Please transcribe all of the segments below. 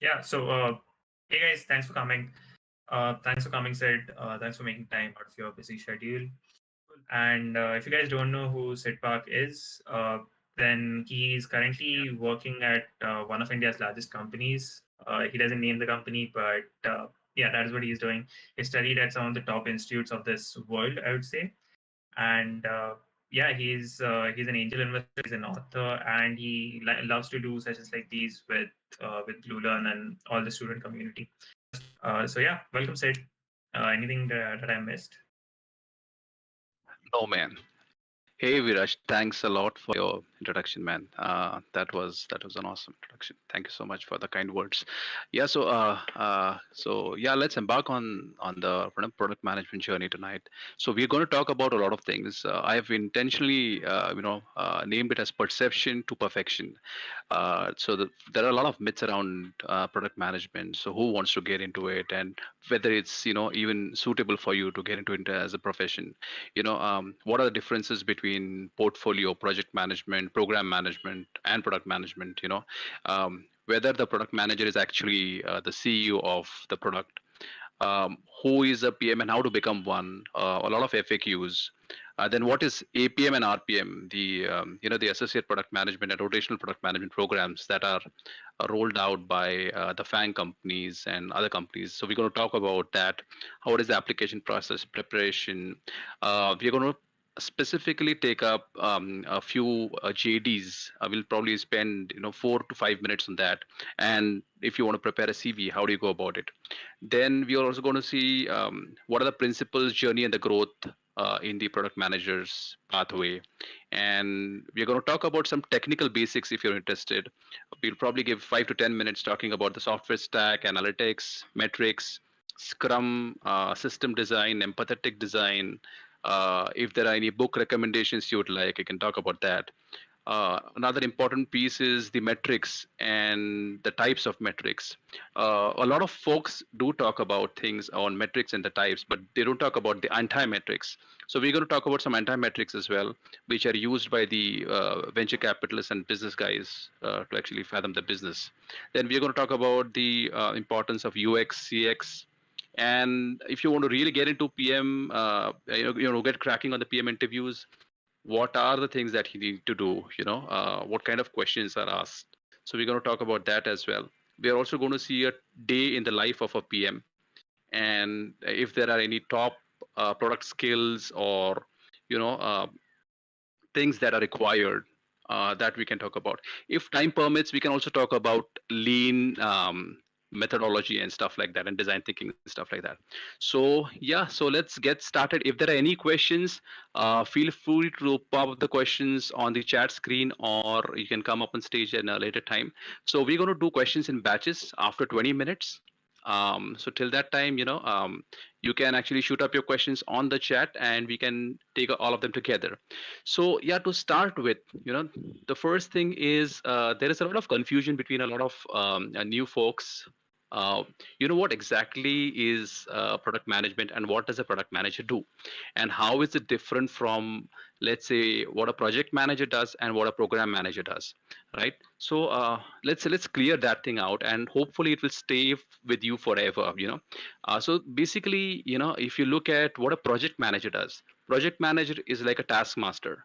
Yeah. Hey guys, thanks for coming. Thanks for coming, Sid. Thanks for making time out of your busy schedule. And if you guys don't know who Sid Park is, then he's currently working at one of India's largest companies. He doesn't name the company, but yeah, that is what he's doing. He studied at some of the top institutes of this world, I would say. And yeah, he's an angel investor, he's an author, and he loves to do sessions like these with Bluelearn and all the student community. So yeah, welcome, Sid. Anything that I missed? No, man. Hey, Viraj, thanks a lot for your introduction, man. That was an awesome introduction. Thank you so much for the kind words. Yeah, so yeah, let's embark on the product management journey tonight. So we're going to talk about a lot of things. I have intentionally, named it as perception to perfection. There are a lot of myths around product management. So who wants to get into it, and whether it's even suitable for you to get into it as a profession. What are the differences between portfolio, project management, program management, and product management? Whether the product manager is actually the CEO of the product, who is a PM and how to become one, a lot of FAQs. Then what is APM and RPM, the associate product management and rotational product management programs that are rolled out by the FANG companies and other companies. So we're going to talk about that. What is the application process preparation? We're going to specifically take up a few JDs. I will probably spend 4 to 5 minutes on that. And if you want to prepare a CV, how do you go about it? Then we are also going to see what are the principles, journey, and the growth in the product manager's pathway. And we're going to talk about some technical basics if you're interested. We'll probably give 5 to 10 minutes talking about the software stack, analytics, metrics, Scrum, system design, empathetic design. If there are any book recommendations you would like, I can talk about that. Another important piece is the metrics and the types of metrics. A lot of folks do talk about things on metrics and the types, but they don't talk about the anti-metrics. So we're going to talk about some anti-metrics as well, which are used by the venture capitalists and business guys to actually fathom the business. Then we're going to talk about the importance of UX, CX, and if you want to really get into PM, get cracking on the PM interviews, what are the things that you need to do? What kind of questions are asked? So we're going to talk about that as well. We are also going to see a day in the life of a PM, and if there are any top product skills or things that are required that we can talk about. If time permits, we can also talk about lean methodology and stuff like that, and design thinking and stuff like that. So yeah, so let's get started. If there are any questions, feel free to pop up the questions on the chat screen, or you can come up on stage at a later time. So we're going to do questions in batches after 20 minutes. So till that time, you can actually shoot up your questions on the chat and we can take all of them together. So yeah, to start with, the first thing is there is a lot of confusion between a lot of new folks. What exactly is product management, and what does a product manager do, and how is it different from, let's say, what a project manager does and what a program manager does, right? So let's clear that thing out, and hopefully it will stay with you forever. So basically, if you look at what a project manager does, project manager is like a taskmaster.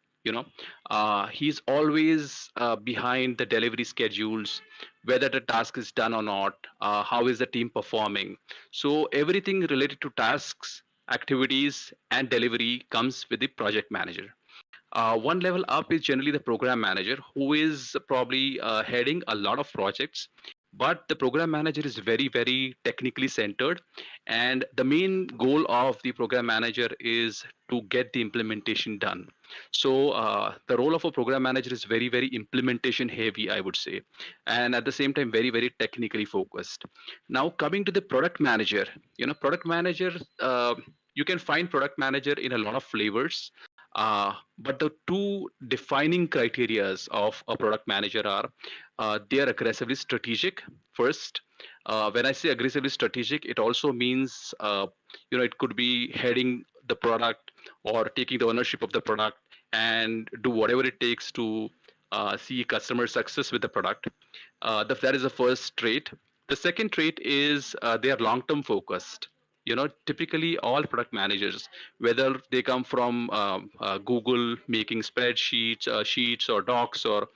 He's always behind the delivery schedules, whether the task is done or not, how is the team performing. So everything related to tasks, activities, and delivery comes with the project manager. One level up is generally the program manager, who is probably heading a lot of projects. But the program manager is very, very technically centered. And the main goal of the program manager is to get the implementation done. So the role of a program manager is very, very implementation heavy, I would say. And at the same time, very, very technically focused. Now, coming to the product manager, product manager, you can find product manager in a lot of flavors. But the two defining criterias of a product manager are they are aggressively strategic first. When I say aggressively strategic, it also means it could be heading the product or taking the ownership of the product and do whatever it takes to see customer success with the product. That is the first trait. The second trait is they are long-term focused. Typically all product managers, whether they come from Google making spreadsheets, sheets or docs, or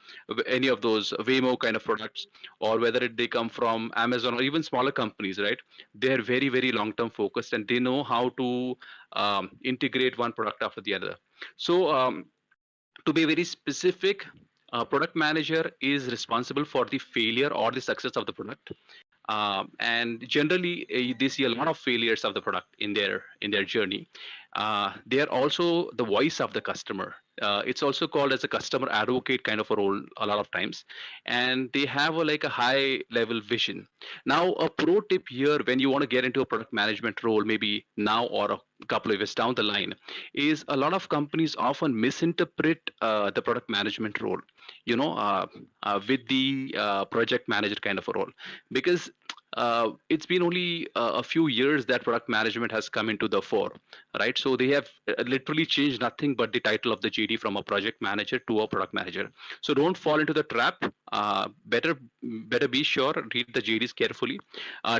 any of those Waymo kind of products, or whether they come from Amazon or even smaller companies, right? They are very, very long-term focused, and they know how to integrate one product after the other. So to be very specific, a product manager is responsible for the failure or the success of the product. And generally, they see a lot of failures of the product in their journey. They are also the voice of the customer. It's also called as a customer advocate kind of a role a lot of times, and they have like a high level vision. Now, a pro tip here when you want to get into a product management role, maybe now or a couple of years down the line, is a lot of companies often misinterpret the product management role, with the project manager kind of a role, because it's been only a few years that product management has come into the fore, right? So they have literally changed nothing but the title of the GD from a project manager to a product manager. So don't fall into the trap. Better be sure, read the GDs carefully.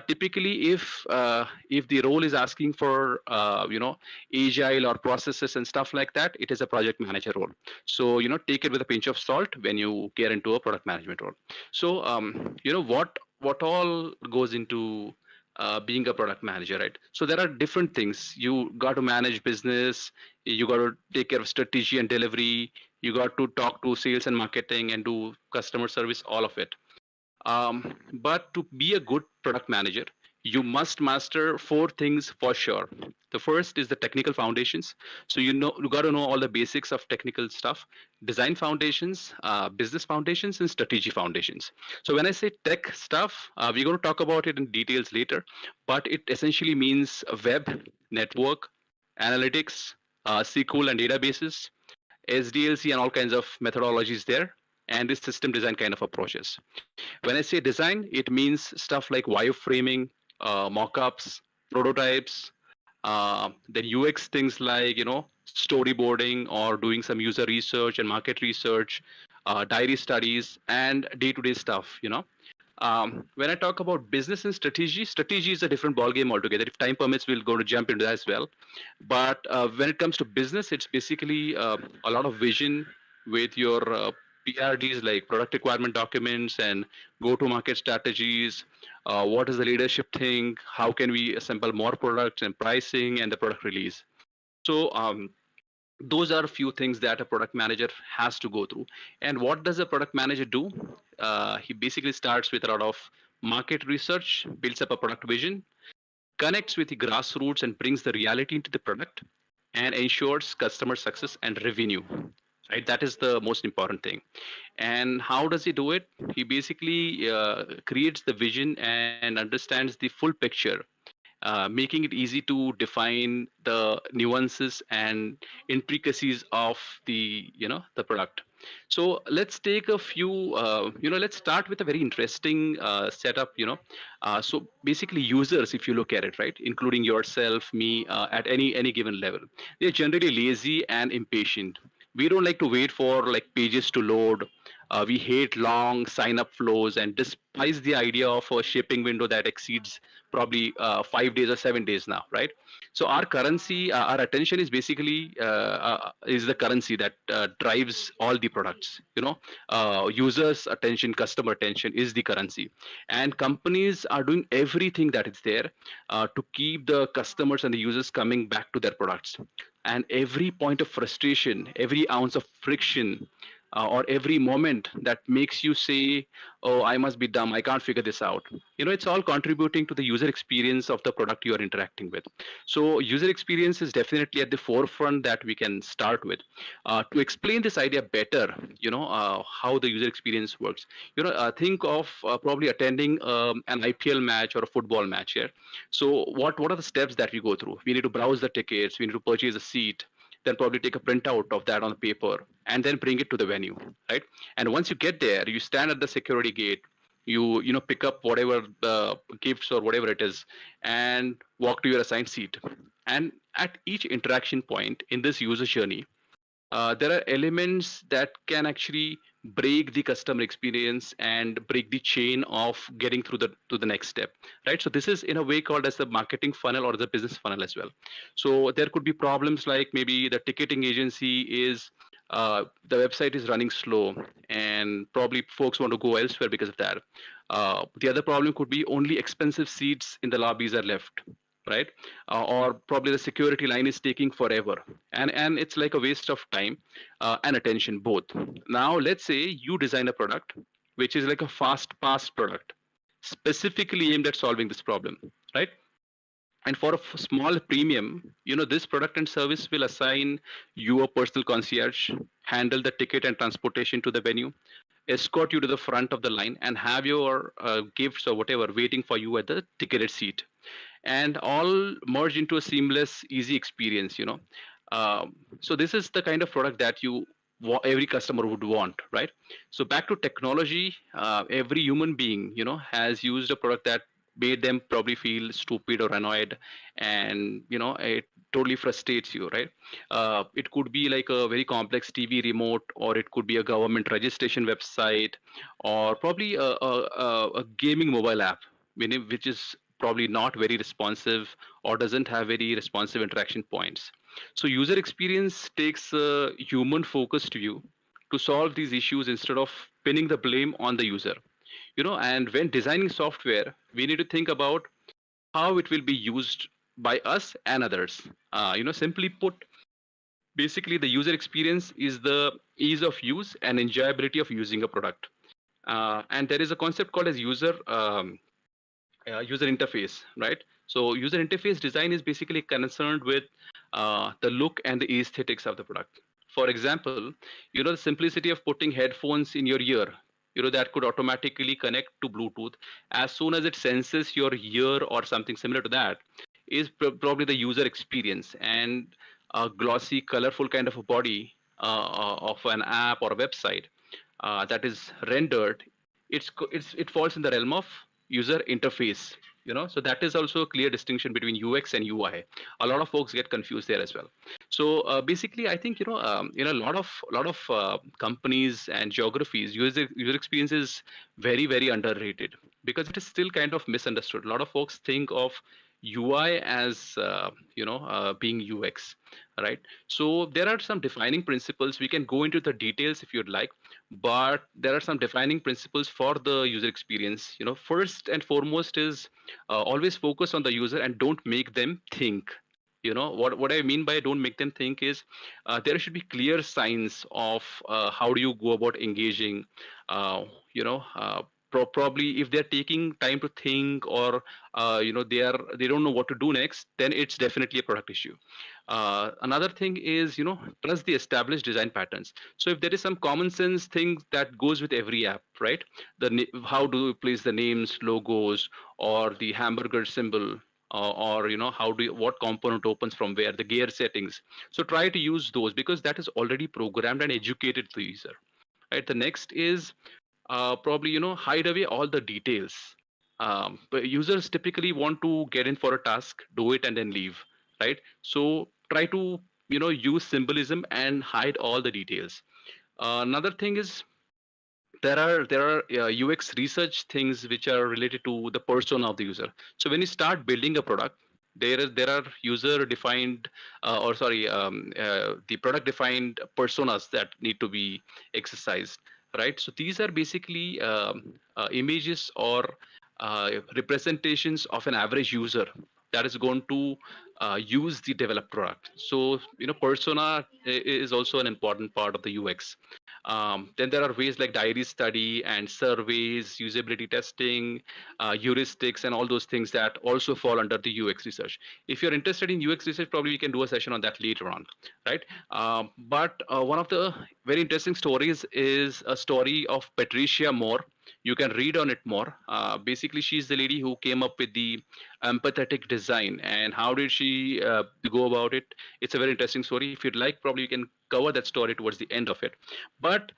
Typically, if the role is asking for agile or processes and stuff like that, it is a project manager role. So take it with a pinch of salt when you get into a product management role. So what all goes into being a product manager, right? So there are different things. You got to manage business, you got to take care of strategy and delivery, you got to talk to sales and marketing and do customer service, all of it. But to be a good product manager, you must master four things for sure. The first is the technical foundations. So you got to know all the basics of technical stuff: design foundations, business foundations, and strategy foundations. So when I say tech stuff, we're going to talk about it in details later, but it essentially means web, network, analytics, SQL and databases, SDLC, and all kinds of methodologies there, and this system design kind of approaches. When I say design, it means stuff like wireframing, mockups, prototypes, then UX things like storyboarding or doing some user research and market research, diary studies, and day-to-day stuff. When I talk about business and strategy is a different ballgame altogether. If time permits, we'll go to jump into that as well. But when it comes to business, it's basically a lot of vision with your PRDs, like product requirement documents and go-to-market strategies. What does the leadership think? How can we assemble more products and pricing and the product release? So those are a few things that a product manager has to go through. And what does a product manager do? He basically starts with a lot of market research, builds up a product vision, connects with the grassroots and brings the reality into the product, and ensures customer success and revenue. Right, that is the most important thing. And how does he do it? He basically creates the vision and understands the full picture, making it easy to define the nuances and intricacies of the product. So let's take a few, let's start with a very interesting setup. So basically, users, if you look at it, right, including yourself, me, at any given level, they're generally lazy and impatient. We don't like to wait for like pages to load. We hate long sign up flows and despise the idea of a shipping window that exceeds probably 5 days or 7 days now, right? So our currency, our attention is basically is the currency that drives all the products. Users' attention, customer attention is the currency, and companies are doing everything that is there to keep the customers and the users coming back to their products. And every point of frustration, every ounce of friction, or every moment that makes you say, oh, I must be dumb, I can't figure this out, it's all contributing to the user experience of the product you are interacting with. So user experience is definitely at the forefront that we can start with. To explain this idea better, how the user experience works, think of probably attending an IPL match or a football match here. So what are the steps that we go through? We need to browse the tickets, we need to purchase a seat, then probably take a printout of that on the paper and then bring it to the venue, right? And once you get there, you stand at the security gate, you pick up whatever gifts or whatever it is and walk to your assigned seat. And at each interaction point in this user journey, there are elements that can actually break the customer experience and break the chain of getting through to the next step, right? So this is in a way called as the marketing funnel or the business funnel as well. So there could be problems like maybe the ticketing agency is the website is running slow and probably folks want to go elsewhere because of that. The other problem could be only expensive seats in the lobbies are left, right? Or probably the security line is taking forever, and it's like a waste of time and attention both. Now let's say you design a product which is like a fast pass product specifically aimed at solving this problem, right? And for a small premium, this product and service will assign you a personal concierge, handle the ticket and transportation to the venue, escort you to the front of the line, and have your gifts or whatever waiting for you at the ticketed seat, and all merge into a seamless, easy experience. So this is the kind of product that every customer would want, right? So back to technology, every human being, has used a product that made them probably feel stupid or annoyed, and it totally frustrates you, right? It could be like a very complex TV remote, or it could be a government registration website, or probably a gaming mobile app, meaning which is probably not very responsive or doesn't have very responsive interaction points. So user experience takes a human focused view to solve these issues instead of pinning the blame on the user. And when designing software, we need to think about how it will be used by us and others. Simply put, basically the user experience is the ease of use and enjoyability of using a product. And there is a concept called as user interface, right? So user interface design is basically concerned with the look and the aesthetics of the product. For example, the simplicity of putting headphones in your ear, that could automatically connect to Bluetooth as soon as it senses your ear or something similar to that is probably the user experience. And a glossy, colorful kind of a body of an app or a website that is rendered, it falls in the realm of user interface. So that is also a clear distinction between UX and UI. A lot of folks get confused there as well. So basically, I think in a lot of companies and geographies, user experience is very, very underrated because it is still kind of misunderstood. A lot of folks think of UI as being UX, right? So there are some defining principles. We can go into the details if you'd like, but there are some defining principles for the user experience. First and foremost is always focus on the user and don't make them think. What I mean by don't make them think is there should be clear signs of how do you go about engaging. uh, you know uh, Probably if they're taking time to think, or they don't know what to do next, then it's definitely a product issue. Another thing is trust the established design patterns. So if there is some common sense thing that goes with every app, right? How do you place the names, logos, or the hamburger symbol, or how do you, what component opens from where, the gear settings. So try to use those because that is already programmed and educated the user, right? The next is probably hide away all the details. But users typically want to get in for a task, do it, and then leave, right? So try to use symbolism and hide all the details. Another thing is there are UX research things which are related to the persona of the user. So when you start building a product, there are user defined or sorry the product defined personas that need to be exercised, right? So these are basically images or representations of an average user that is going to use the developed product. So persona is also an important part of the UX. Then there are ways like diary study and surveys, usability testing, heuristics, and all those things that also fall under the UX research. If you're interested in UX research, probably we can do a session on that later on, right? But one of the very interesting stories is a story of Patricia Moore. You can read on it more. Basically, she's the lady who came up with the empathetic design. And how did she go about it? It's a very interesting story. If you'd like, probably you can cover that story towards the end of it. But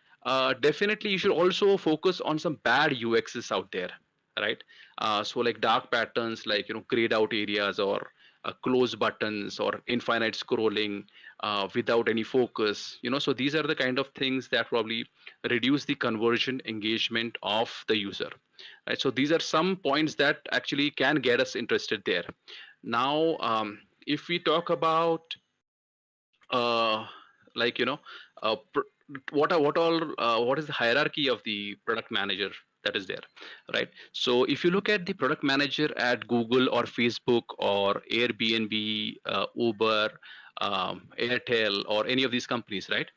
definitely, you should also focus on some bad UXs out there, right? So like dark patterns, like grayed out areas, or close buttons, or infinite scrolling. without any focus. So these are the kind of things that probably reduce the conversion engagement of the user. Right? So these are some points that actually can get us interested there. Now, if we talk about uh, like what is the hierarchy of the product manager that is there, right? So if you look at the product manager at Google or Facebook or Airbnb, Uber, Airtel, or any of these companies, right?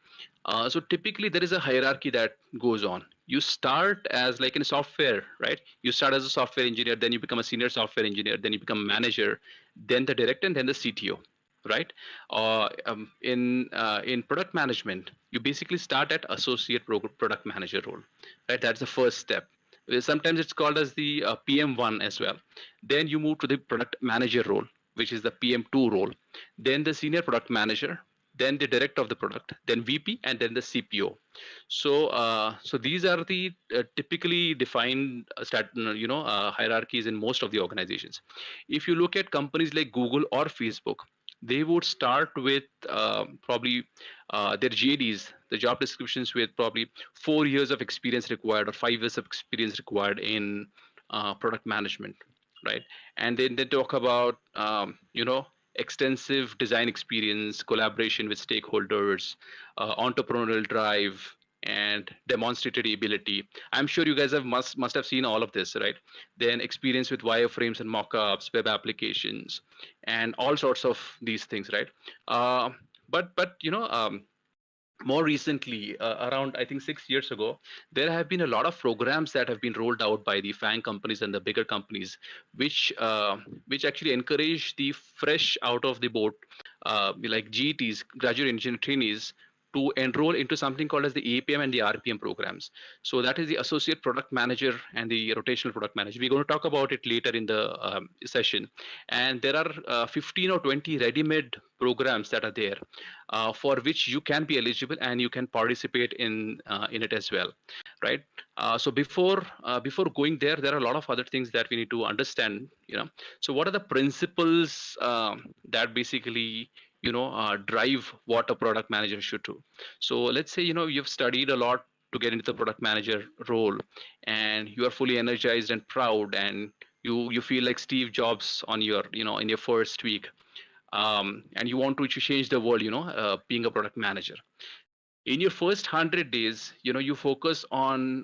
So typically there is a hierarchy that goes on. You start as like in software, right? You start as a software engineer, then you become a senior software engineer, then you become a manager, then the director, and then the CTO, right? In product management, you basically start at associate product manager role, right? That's the first step. Sometimes it's called as the PM1 as well. Then you move to the product manager role, which is the PM2 role. Then the senior product manager, then the director of the product, then VP, and then the CPO. So these are the typically defined hierarchies in most of the organizations. If you look at companies like Google or Facebook, they would start with probably their JDs, the job descriptions, with probably 4 years of experience required or 5 years of experience required in product management, right? And then they talk about extensive design experience, collaboration with stakeholders, entrepreneurial drive, and demonstrated ability. I'm sure you guys must have seen all of this, right? Then experience with wireframes and mockups, web applications, and all sorts of these things, right? But more recently, around I think 6 years ago, there have been a lot of programs that have been rolled out by the FANG companies and the bigger companies, which actually encourage the fresh out of the boat, like GETs, graduate engineering trainees, to enroll into something called as the APM and the RPM programs. So that is the associate product manager and the rotational product manager. We're going to talk about it later in the session. And there are 15 or 20 ready-made programs that are there for which you can be eligible and you can participate in it as well, right? So before going there, there are a lot of other things that we need to understand. So what are the principles that basically drive what a product manager should do? So let's say you've studied a lot to get into the product manager role, and you are fully energized and proud, and you feel like Steve Jobs on your in your first week, and you want to change the world, being a product manager. In your first 100 days, you focus on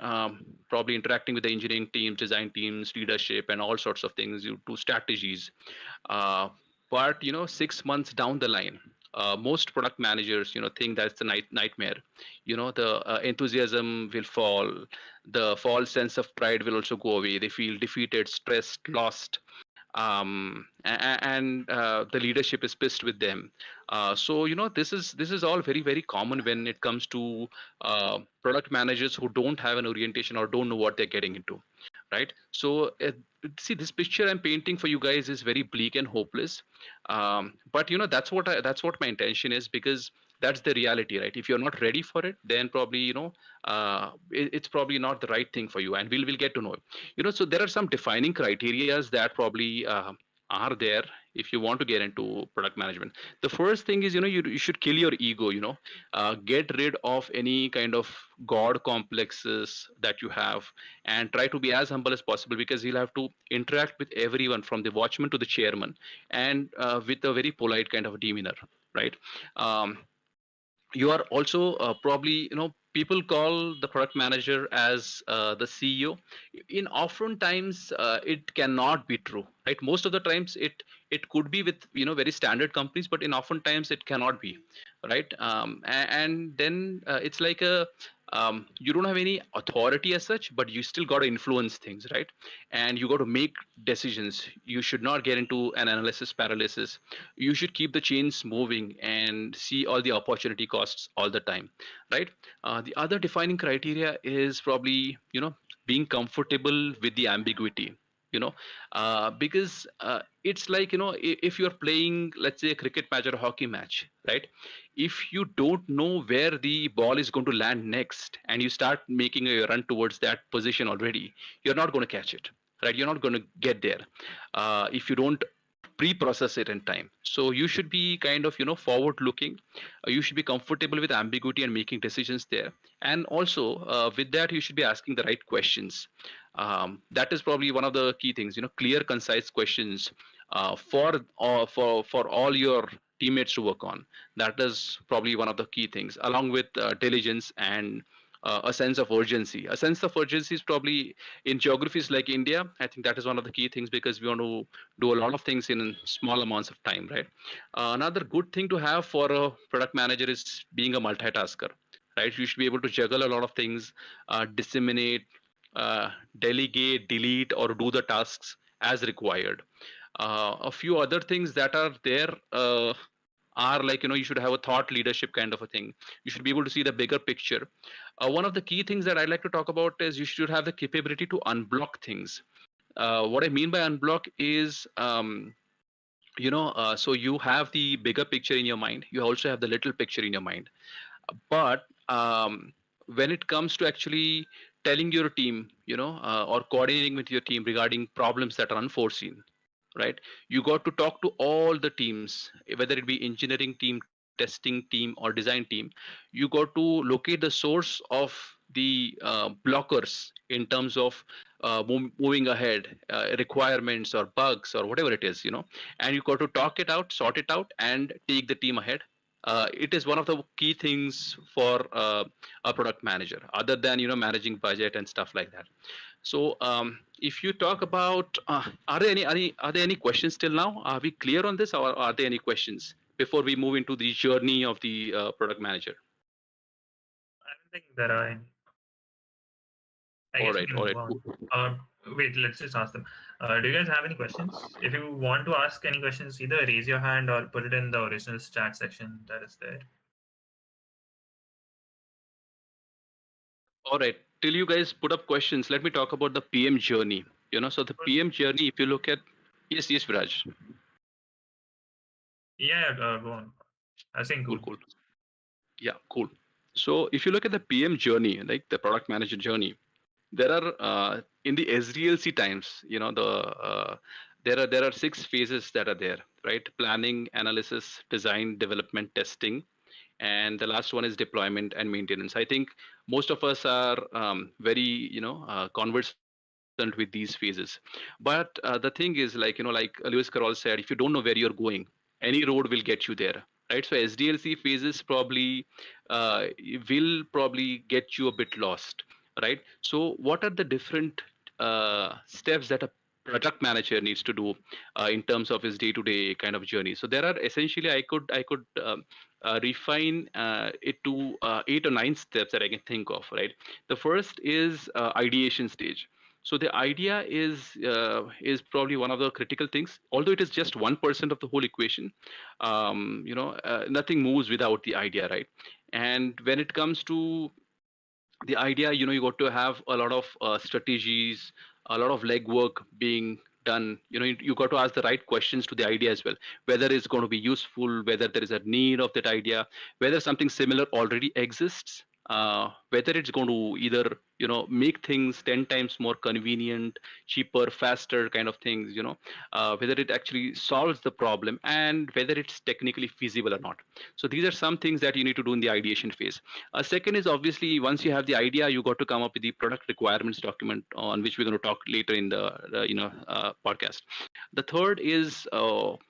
probably interacting with the engineering teams, design teams, leadership, and all sorts of things. You do strategies. But 6 months down the line, most product managers think that's a nightmare. The enthusiasm will fall, the false sense of pride will also go away. They feel defeated, stressed, lost, and the leadership is pissed with them. So this is all very, very common when it comes to product managers who don't have an orientation or don't know what they're getting into, right? So see, this picture I'm painting for you guys is very bleak and hopeless, but that's what my intention is, because that's the reality, right? If you're not ready for it, then probably it's probably not the right thing for you, and we'll get to know it. So there are some defining criterias that probably are there if you want to get into product management. The first thing is you should kill your ego. Get rid of any kind of god complexes that you have, and try to be as humble as possible, because you'll have to interact with everyone from the watchman to the chairman, and with a very polite kind of demeanor, right? You are also probably people call the product manager as the CEO. In often times it cannot be true, right? Most of the times it could be with very standard companies, but in often times it cannot be, right? And then it's like a you don't have any authority as such, but you still got to influence things, right? And you got to make decisions. You should not get into an analysis paralysis. You should keep the chains moving and see all the opportunity costs all the time, right? The other defining criteria is probably being comfortable with the ambiguity, because it's like if you're playing, let's say, a cricket match or a hockey match, right? If you don't know where the ball is going to land next, and you start making a run towards that position already, you're not going to catch it, right? You're not going to get there. If you don't pre-process it in time. So you should be kind of forward looking. You should be comfortable with ambiguity and making decisions there. And also with that, you should be asking the right questions. That is probably one of the key things. Clear, concise questions for all your teammates to work on. That is probably one of the key things, along with diligence and a sense of urgency. A sense of urgency is probably in geographies like India. I think that is one of the key things because we want to do a lot of things in small amounts of time, right? Another good thing to have for a product manager is being a multitasker, right? You should be able to juggle a lot of things, disseminate, delegate, delete, or do the tasks as required. A few other things that are there are like you should have a thought leadership kind of a thing. You should be able to see the bigger picture. One of the key things that I'd like to talk about is you should have the capability to unblock things. What I mean by unblock is so you have the bigger picture in your mind, you also have the little picture in your mind, but when it comes to actually telling your team or coordinating with your team regarding problems that are unforeseen, right? You got to talk to all the teams, whether it be engineering team, testing team, or design team. You got to locate the source of the blockers in terms of moving ahead, requirements or bugs or whatever it is, and you got to talk it out, sort it out, and take the team ahead. It is one of the key things for a product manager, other than managing budget and stuff like that. So if you talk about, are there any questions till now? Are we clear on this, or are there any questions before we move into the journey of the product manager? I don't think there are any. I guess we can All move right, on. cool. Wait, let's just ask them. Do you guys have any questions? If you want to ask any questions, either raise your hand or put it in the original chat section that is there. All right, till you guys put up questions, let me talk about the PM journey. So the PM journey, if you look at, yes, Viraj. Yeah, go on. I think Cool. Yeah, cool. So if you look at the PM journey, like the product manager journey, there are in the SDLC times, there are 6 phases that are there, right? Planning, analysis, design, development, testing, and the last one is deployment and maintenance. I think most of us are very conversant with these phases. But the thing is, like Lewis Carroll said, if you don't know where you're going, any road will get you there, right? So SDLC phases probably will probably get you a bit lost, right? So what are the different steps that a product manager needs to do in terms of his day-to-day kind of journey? So there are essentially, I could refine it to 8 or 9 steps that I can think of, right? The first is ideation stage. So the idea is probably one of the critical things. Although it is just 1% of the whole equation, nothing moves without the idea, right? And when it comes to the idea, you got to have a lot of strategies, a lot of legwork being done. You got to ask the right questions to the idea as well, whether it's going to be useful, whether there is a need of that idea, whether something similar already exists, whether it's going to either make things 10 times more convenient, cheaper, faster kind of things, whether it actually solves the problem, and whether it's technically feasible or not. So these are some things that you need to do in the ideation phase. Second is, obviously, once you have the idea, you got to come up with the product requirements document, on which we're going to talk later in the podcast. The third is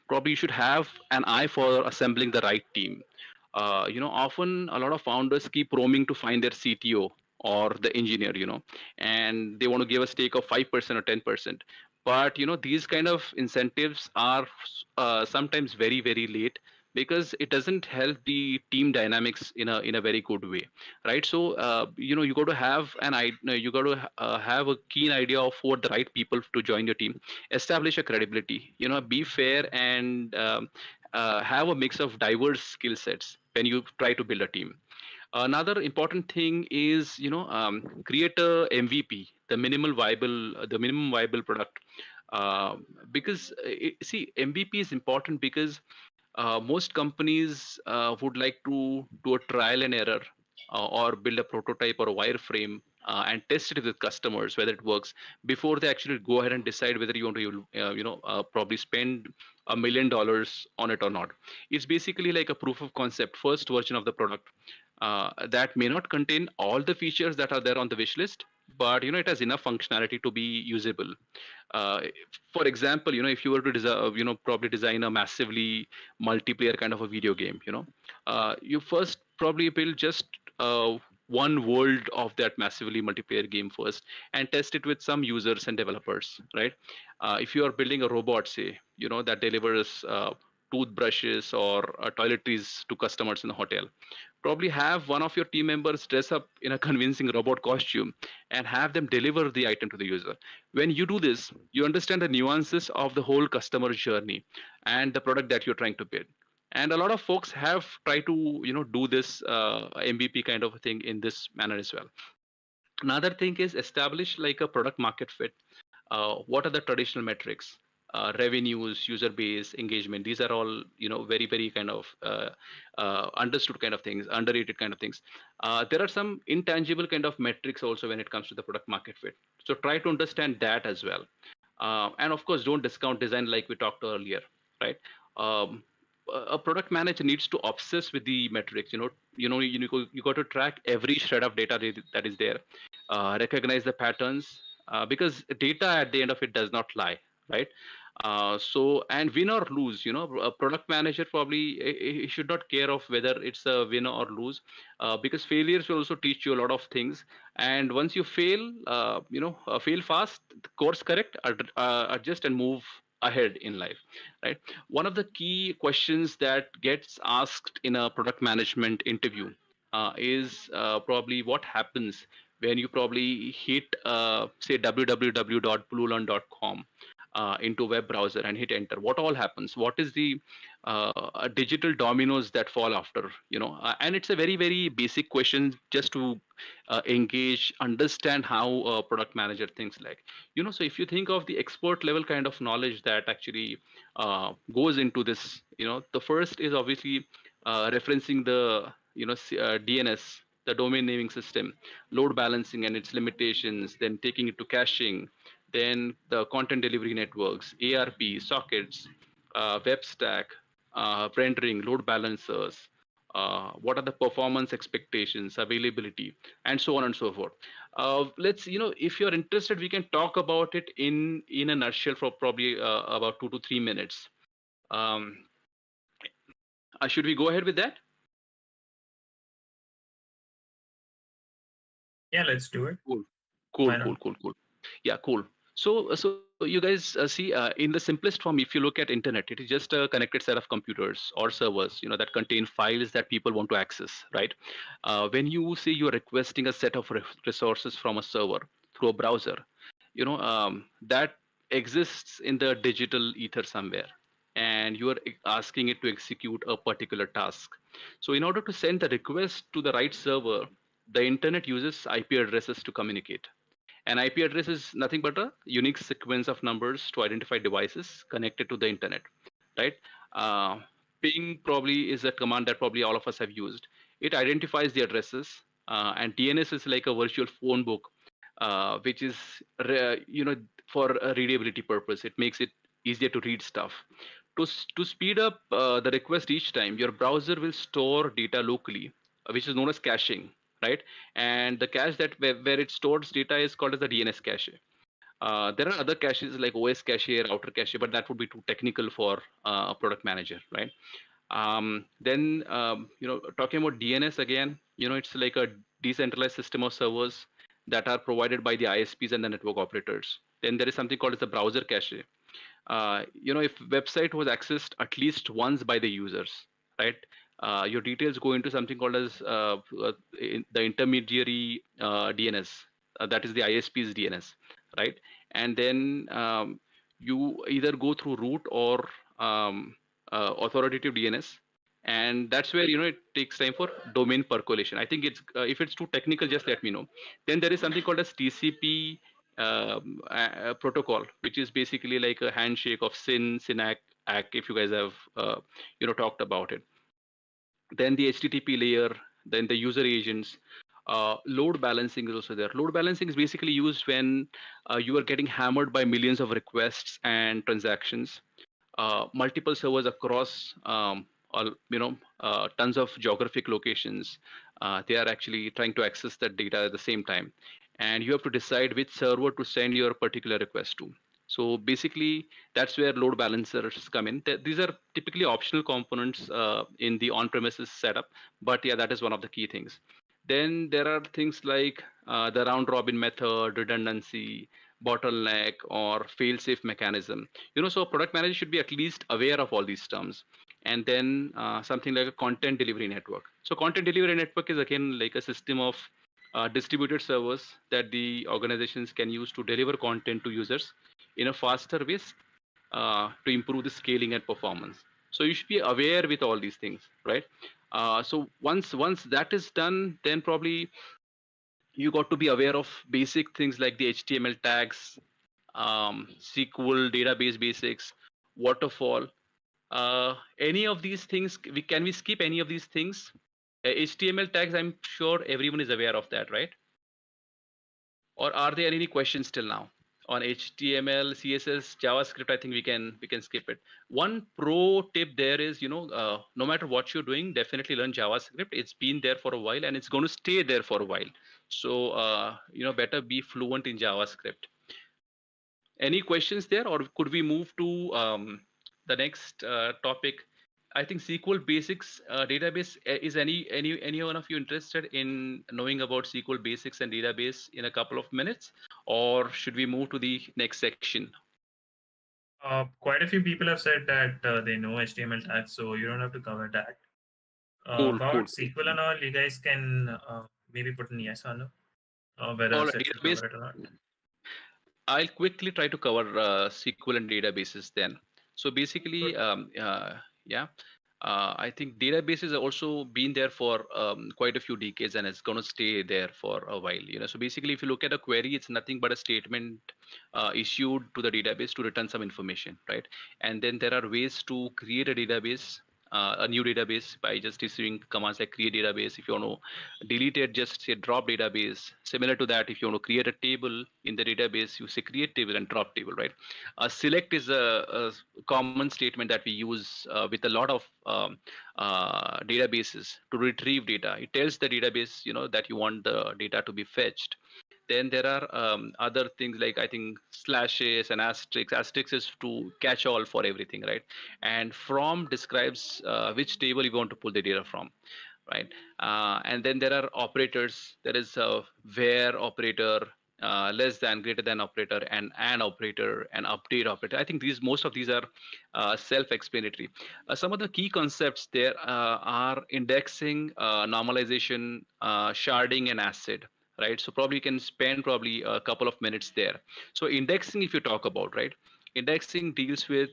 probably you should have an eye for assembling the right team. Often a lot of founders keep roaming to find their CTO or the engineer, and they want to give a stake of 5% or 10%. But these kind of incentives are sometimes very, very late, because it doesn't help the team dynamics in a very good way, right? So you got to have you got to have a keen idea of what the right people to join your team, establish a credibility, be fair, and have a mix of diverse skill sets when you try to build a team. Another important thing is create a MVP, the minimum viable product, because see, MVP is important because most companies would like to do a trial and error, or build a prototype or a wireframe and test it with customers whether it works before they actually go ahead and decide whether you want to probably spend $1 million on it or not. It's basically like a proof of concept first version of the product that may not contain all the features that are there on the wish list, but it has enough functionality to be usable. uh, for example, if you were to design, probably design a massively multiplayer kind of a video game, you first probably build just one world of that massively multiplayer game first and test it with some users and developers, right? If you are building a robot, say, that delivers toothbrushes or toiletries to customers in a hotel, probably have one of your team members dress up in a convincing robot costume and have them deliver the item to the user. When you do this, you understand the nuances of the whole customer journey and the product that you're trying to build. And a lot of folks have tried to do this MVP kind of a thing in this manner as well. Another thing is establish like a product market fit. What are the traditional metrics? Revenues, user base, engagement. These are all very very kind of understood kind of things, underrated kind of things. There are some intangible kind of metrics also when it comes to the product market fit. So try to understand that as well. And of course, don't discount design like we talked earlier, right? Um, a product manager needs to obsess with the metrics. You got to track every shred of data that is there, recognize the patterns, because data at the end of it does not lie, right? So, and win or lose, a product manager probably he should not care of whether it's a win or lose, because failures will also teach you a lot of things. And once you fail, fail fast, course correct, adjust and move ahead in life, right? One of the key questions that gets asked in a product management interview is probably what happens when you probably hit say www.bluelearn.com into web browser and hit enter. What all happens? What is the digital dominoes that fall after? And it's a very very basic question just to engage, understand how a product manager thinks like. So if you think of the expert level kind of knowledge that actually goes into this, the first is obviously referencing the DNS, the domain naming system, load balancing and its limitations, then taking it to caching, then the content delivery networks, ARP, sockets, web stack, rendering, load balancers, what are the performance expectations, availability, and so on and so forth. Let's, if you're interested, we can talk about it in a nutshell for probably about 2 to 3 minutes. Um, should we go ahead with that? Yeah, let's do it. Cool. Yeah, cool. So you guys see in the simplest form, if you look at internet, it is just a connected set of computers or servers, that contain files that people want to access, right? When you say you're requesting a set of resources from a server through a browser, that exists in the digital ether somewhere, and you are asking it to execute a particular task. So in order to send the request to the right server, the internet uses IP addresses to communicate. An IP address is nothing but a unique sequence of numbers to identify devices connected to the internet, right? Uh, Ping probably is a command that probably all of us have used. It identifies the addresses, and DNS is like a virtual phone book, which is, for a readability purpose. It makes it easier to read stuff. To speed up the request each time, your browser will store data locally, which is known as caching, right? And the cache that where it stores data is called as the DNS cache. There are other caches like OS cache, router cache, but that would be too technical for a product manager, right? Then talking about DNS again, it's like a decentralized system of servers that are provided by the ISPs and the network operators. Then there is something called as the browser cache. If website was accessed at least once by the users, right? Your details go into something called as the intermediary DNS. That is the ISP's DNS, right? And then you either go through root or authoritative DNS, and that's where it takes time for domain percolation. I think it's if it's too technical, just let me know. Then there is something called as TCP protocol, which is basically like a handshake of SYN, ACK, if you guys have talked about it. Then the HTTP layer, then the user agents, Load balancing is also there. Load balancing is basically used when you are getting hammered by millions of requests and transactions, multiple servers across tons of geographic locations. They are actually trying to access that data at the same time, and you have to decide which server to send your particular request to. So basically, that's where load balancers come in. These are typically optional components in the on-premises setup, but yeah, that is one of the key things. Then there are things like the round-robin method, redundancy, bottleneck, or fail-safe mechanism. So a product manager should be at least aware of all these terms. And then something like a content delivery network. So content delivery network is again like a system of distributed servers that the organizations can use to deliver content to users in a faster way to improve the scaling and performance. So you should be aware with all these things, right? So once that is done, then probably you got to be aware of basic things like the HTML tags, SQL database basics, waterfall. Any of these things, can we skip any of these things? HTML tags, I'm sure everyone is aware of that, right? Or are there any questions till now on HTML, CSS, JavaScript? I think we can skip it. One pro tip there is, no matter what you're doing, definitely learn JavaScript. It's been there for a while and it's going to stay there for a while. So better be fluent in JavaScript. Any questions there, or could we move to the next topic? I think SQL basics database. Is any one of you interested in knowing about SQL basics and database in a couple of minutes, or should we move to the next section? Quite a few people have said that they know HTML tags, so you don't have to cover that. Cool, cool, About cool. SQL and all, you guys can maybe put in yes or no, All whether right, Sid should database. cover it or not. I'll quickly try to cover SQL and databases then. So basically, Good. yeah, I think databases have also been there for quite a few decades, and it's going to stay there for a while. So basically, if you look at a query, it's nothing but a statement issued to the database to return some information, right? And then there are ways to create a database. A new database by just issuing commands like create database. If you want to delete it, just say drop database. Similar to that, if you want to create a table in the database, you say create table and drop table, right? Select is a common statement that we use with a lot of databases to retrieve data. It tells the database, that you want the data to be fetched. Then there are other things like I think slashes and asterisks. Asterisks is to catch all for everything, right? And from describes which table you want to pull the data from, right? And then there are operators. There is a where operator, less than, greater than operator, and an operator, and update operator. I think most of these are self-explanatory. Some of the key concepts there are indexing, normalization, sharding, and ACID. Right, so probably you can spend probably a couple of minutes there. So indexing, if you talk about, right, indexing deals with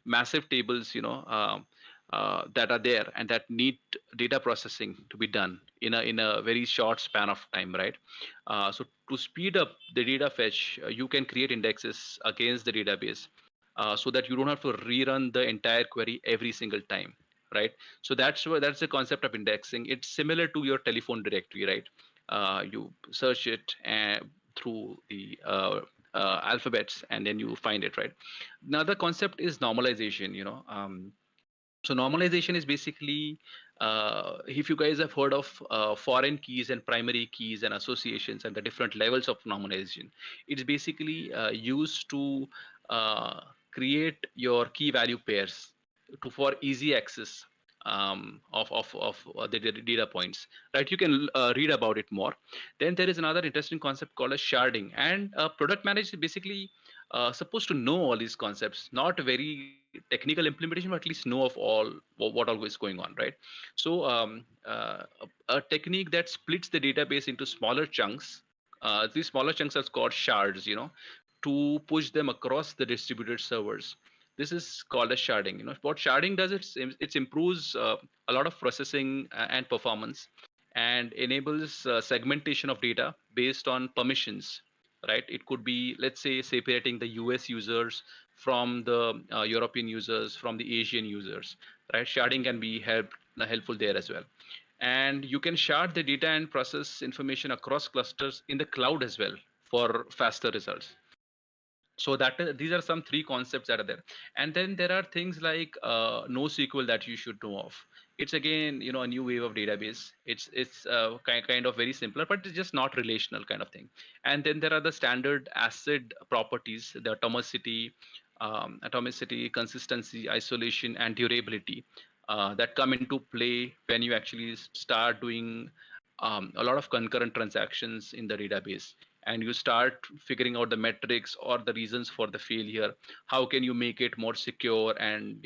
massive tables, that are there and that need data processing to be done in a very short span of time, right? So to speed up the data fetch, you can create indexes against the database so that you don't have to rerun the entire query every single time, right? So that's the concept of indexing. It's similar to your telephone directory, right? You search it through the alphabets and then you find it, right? Another concept is normalization. So normalization is basically, if you guys have heard of foreign keys and primary keys and associations and the different levels of normalization, it's basically used to uh, create your key value pairs for easy access of the data points, right? You can read about it more. Then there is another interesting concept called as sharding, and product manager is basically supposed to know all these concepts, not a very technical implementation, but at least know of all what all is going on, right? So a technique that splits the database into smaller chunks. These smaller chunks are called shards, to push them across the distributed servers. This is called as sharding. What sharding does, it improves a lot of processing and performance, and enables segmentation of data based on permissions, right? It could be, let's say, separating the US users from the European users, from the Asian users, right? Sharding can be helpful there as well. And you can shard the data and process information across clusters in the cloud as well for faster results. So that these are some three concepts that are there. And then there are things like NoSQL that you should know of. It's again, a new wave of database. It's kind of very simpler, but it's just not relational kind of thing. And then there are the standard ACID properties, the atomicity, consistency, isolation, and durability that come into play when you actually start doing a lot of concurrent transactions in the database, and you start figuring out the metrics or the reasons for the failure. How can you make it more secure and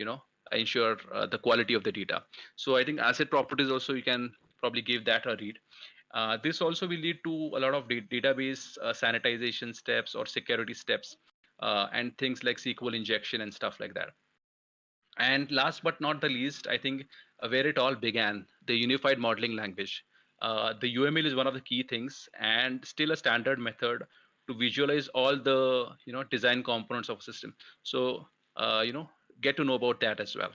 ensure the quality of the data? So I think asset properties also, you can probably give that a read. This also will lead to a lot of database sanitization steps or security steps, and things like SQL injection and stuff like that. And last but not the least, I think where it all began, the unified modeling language. The UML is one of the key things, and still a standard method to visualize all the design components of a system. So get to know about that as well.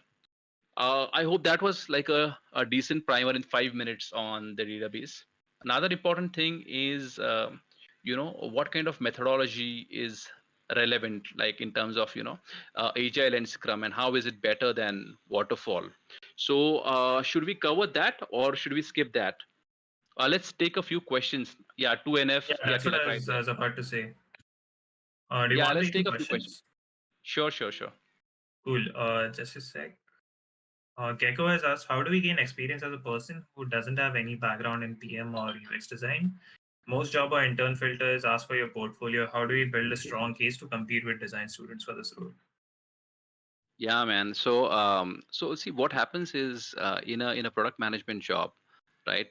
I hope that was like a decent primer in 5 minutes on the database. Another important thing is, what kind of methodology is relevant, like in terms of, Agile and Scrum, and how is it better than Waterfall? So should we cover that or should we skip that? Let's take a few questions. Yeah, 2NF. Yeah, Yeah, that's what Tilak, I right was, I there. was about to say. Do you Yeah, want to let's take any take a few questions. questions? Sure, sure, sure. Cool. Just a sec. Gecko has asked, how do we gain experience as a person who doesn't have any background in PM or UX design? Most job or intern filters ask for your portfolio. How do we build a strong case to compete with design students for this role? Yeah, man. So see, what happens is in a product management job, right?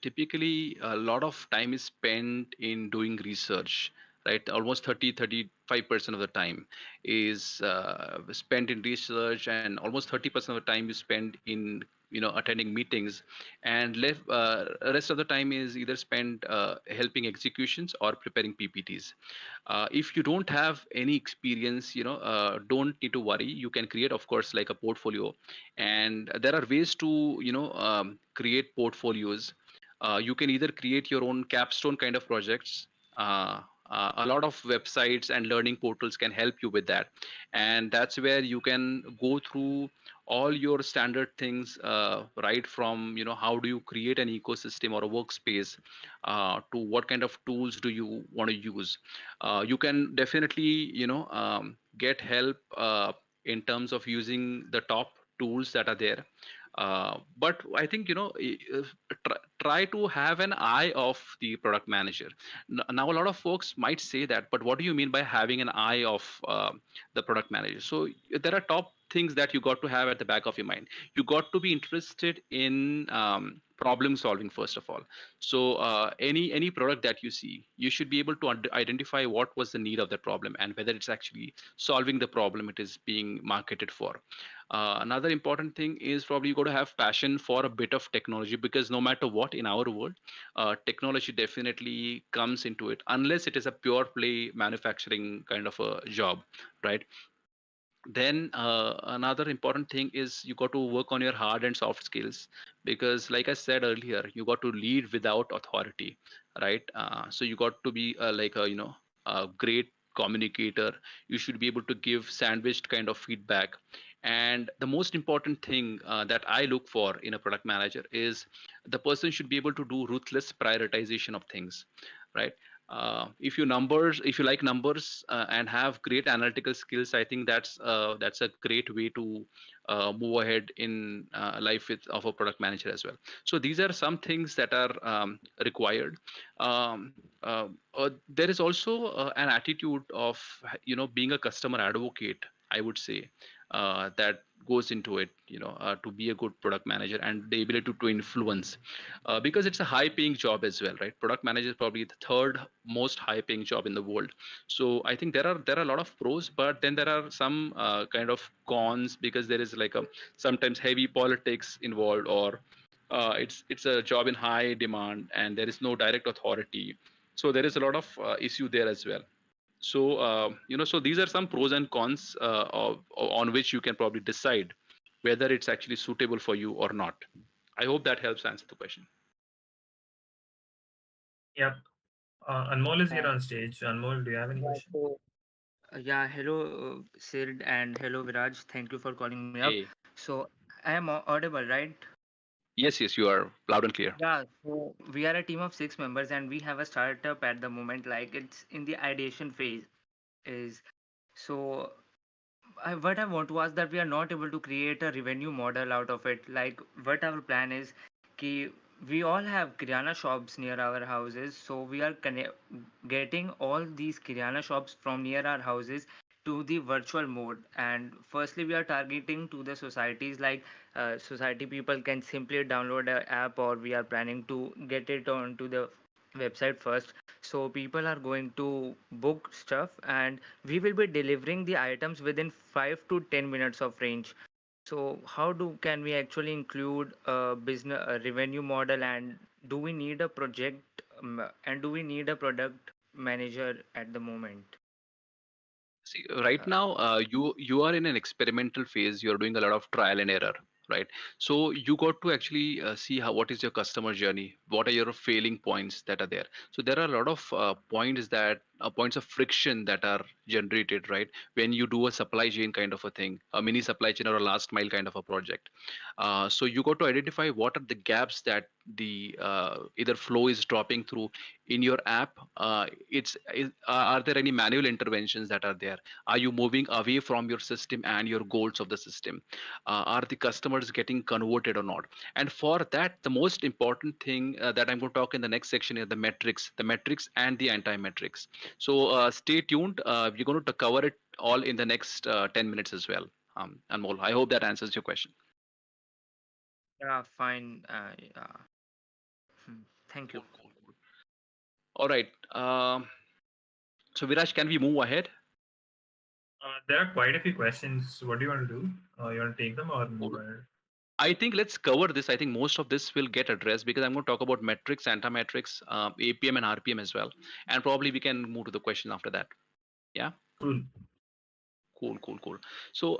Typically, a lot of time is spent in doing research, right? Almost 35% of the time is spent in research, and almost 30% of the time you spend in attending meetings, and rest of the time is either spent helping executions or preparing PPTs. If you don't have any experience, don't need to worry. You can create, of course, like a portfolio, and there are ways to create portfolios. You can either create your own capstone kind of projects. A lot of websites and learning portals can help you with that, and that's where you can go through all your standard things, right from how do you create an ecosystem or a workspace, to what kind of tools do you want to use. You can definitely get help in terms of using the top tools that are there. But I think try to have an eye of the product manager. Now a lot of folks might say that, but what do you mean by having an eye of the product manager? So there are top things that you got to have at the back of your mind. You got to be interested in problem solving first of all. So any product that you see, you should be able to identify what was the need of the problem and whether it's actually solving the problem it is being marketed for. Another important thing is probably you got to have passion for a bit of technology, because no matter what in our world, technology definitely comes into it, unless it is a pure play manufacturing kind of a job, right? Then another important thing is you got to work on your hard and soft skills, because like I said earlier, you got to lead without authority, right? So you got to be like a great communicator. You should be able to give sandwiched kind of feedback. And the most important thing that I look for in a product manager is the person should be able to do ruthless prioritization of things, right? If you like numbers and have great analytical skills, I think that's a great way to move ahead in life of a product manager as well. So these are some things that are required. um, there is also an attitude of being a customer advocate, I would say, that goes into it, to be a good product manager, and the ability to influence, because it's a high paying job as well, right? Product manager is probably the third most high paying job in the world. So I think there are a lot of pros, but then there are some kind of cons, because there is like a sometimes heavy politics involved, or it's a job in high demand and there is no direct authority. So there is a lot of issue there as well. So so these are some pros and cons on which you can probably decide whether it's actually suitable for you or not. I hope that helps answer the question. Yep. Anmol is here Uh, on stage. Anmol, do you have any yeah, question? so, yeah, hello, Sid, and hello, Viraj. Thank you for calling me up. Hey. So, I am audible, right? Yes, yes, you are loud and clear. Yeah, so we are a team of 6 members, and we have a startup at the moment. Like it's in the ideation phase. Is so what I want to ask that we are not able to create a revenue model out of it. Like what our plan is, ki we all have Kirana shops near our houses, so we are getting all these Kirana shops from near our houses to the virtual mode. And firstly, we are targeting to the societies, like society people can simply download a app, or we are planning to get it onto the website first. So people are going to book stuff, and we will be delivering the items within 5 to 10 minutes of range. So how do can we actually include a business a revenue model, and do we need a project and do we need a product manager at the moment? See, right uh, now, you are in an experimental phase. You're doing a lot of trial and error, right? So you got to actually see how what is your customer journey. What are your failing points that are there? So there are a lot of points of friction that are generated, right? When you do a supply chain kind of a thing, a mini supply chain or a last mile kind of a project. So you got to identify what are the gaps that the either flow is dropping through in your app. Are there any manual interventions that are there? Are you moving away from your system and your goals of the system? Are the customers getting converted or not? And for that, the most important thing that I'm going to talk in the next section is the metrics and the anti-metrics. So stay tuned. We're going to cover it all in the next 10 minutes as well. Anmol, I hope that answers your question. yeah, fine. Yeah. Hmm. Thank you. Cool, cool, cool. All right. So Viraj, can we move ahead? There are quite a few questions. What do you want to do? You want to take them or move Cool. ahead? I think let's cover this. I think most of this will get addressed because I'm going to talk about metrics, anti-metrics, APM and RPM as well, and probably we can move to the question after that. Yeah. Cool. Cool, cool, cool. So,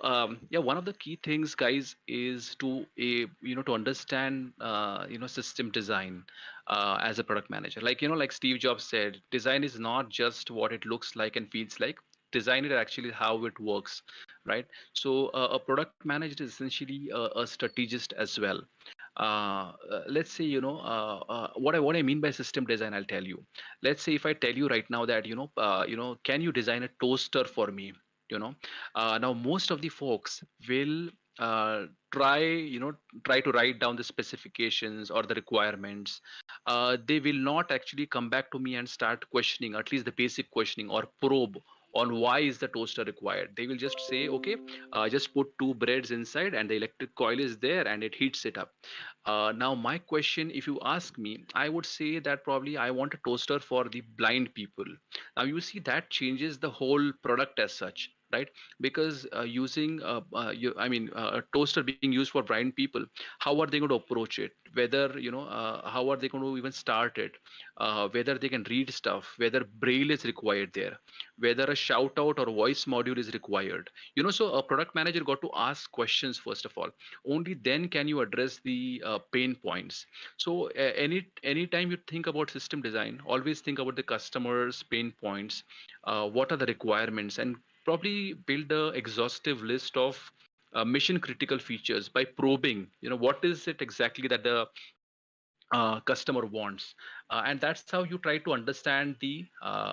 yeah, one of the key things, guys, is to to understand system design as a product manager. Like like Steve Jobs said, design is not just what it looks like and feels like. Design is actually how it works, right? So, a product manager is essentially a strategist as well. Let's say what I mean by system design. I'll tell you. Let's say if I tell you right now that can you design a toaster for me? you know Now most of the folks will uh, try you know try to write down the specifications or the requirements. They will not actually come back to me and start questioning, at least the basic questioning or probe on why is the toaster required. They will just say, okay, just put two breads inside and the electric coil is there and it heats it up. Now my question, if you ask me, I would say that probably I want a toaster for the blind people. Now you see that changes the whole product as such, right? Because using a toaster being used for blind people, how are they going to approach it? Whether how are they going to even start it? Whether they can read stuff, whether braille is required there, whether a shout out or voice module is required. So a product manager got to ask questions first of all. Only then can you address the pain points. So anytime you think about system design, always think about the customer's pain points. What are the requirements, and probably build a exhaustive list of mission critical features by probing what is it exactly that the customer wants. And that's how you try to understand the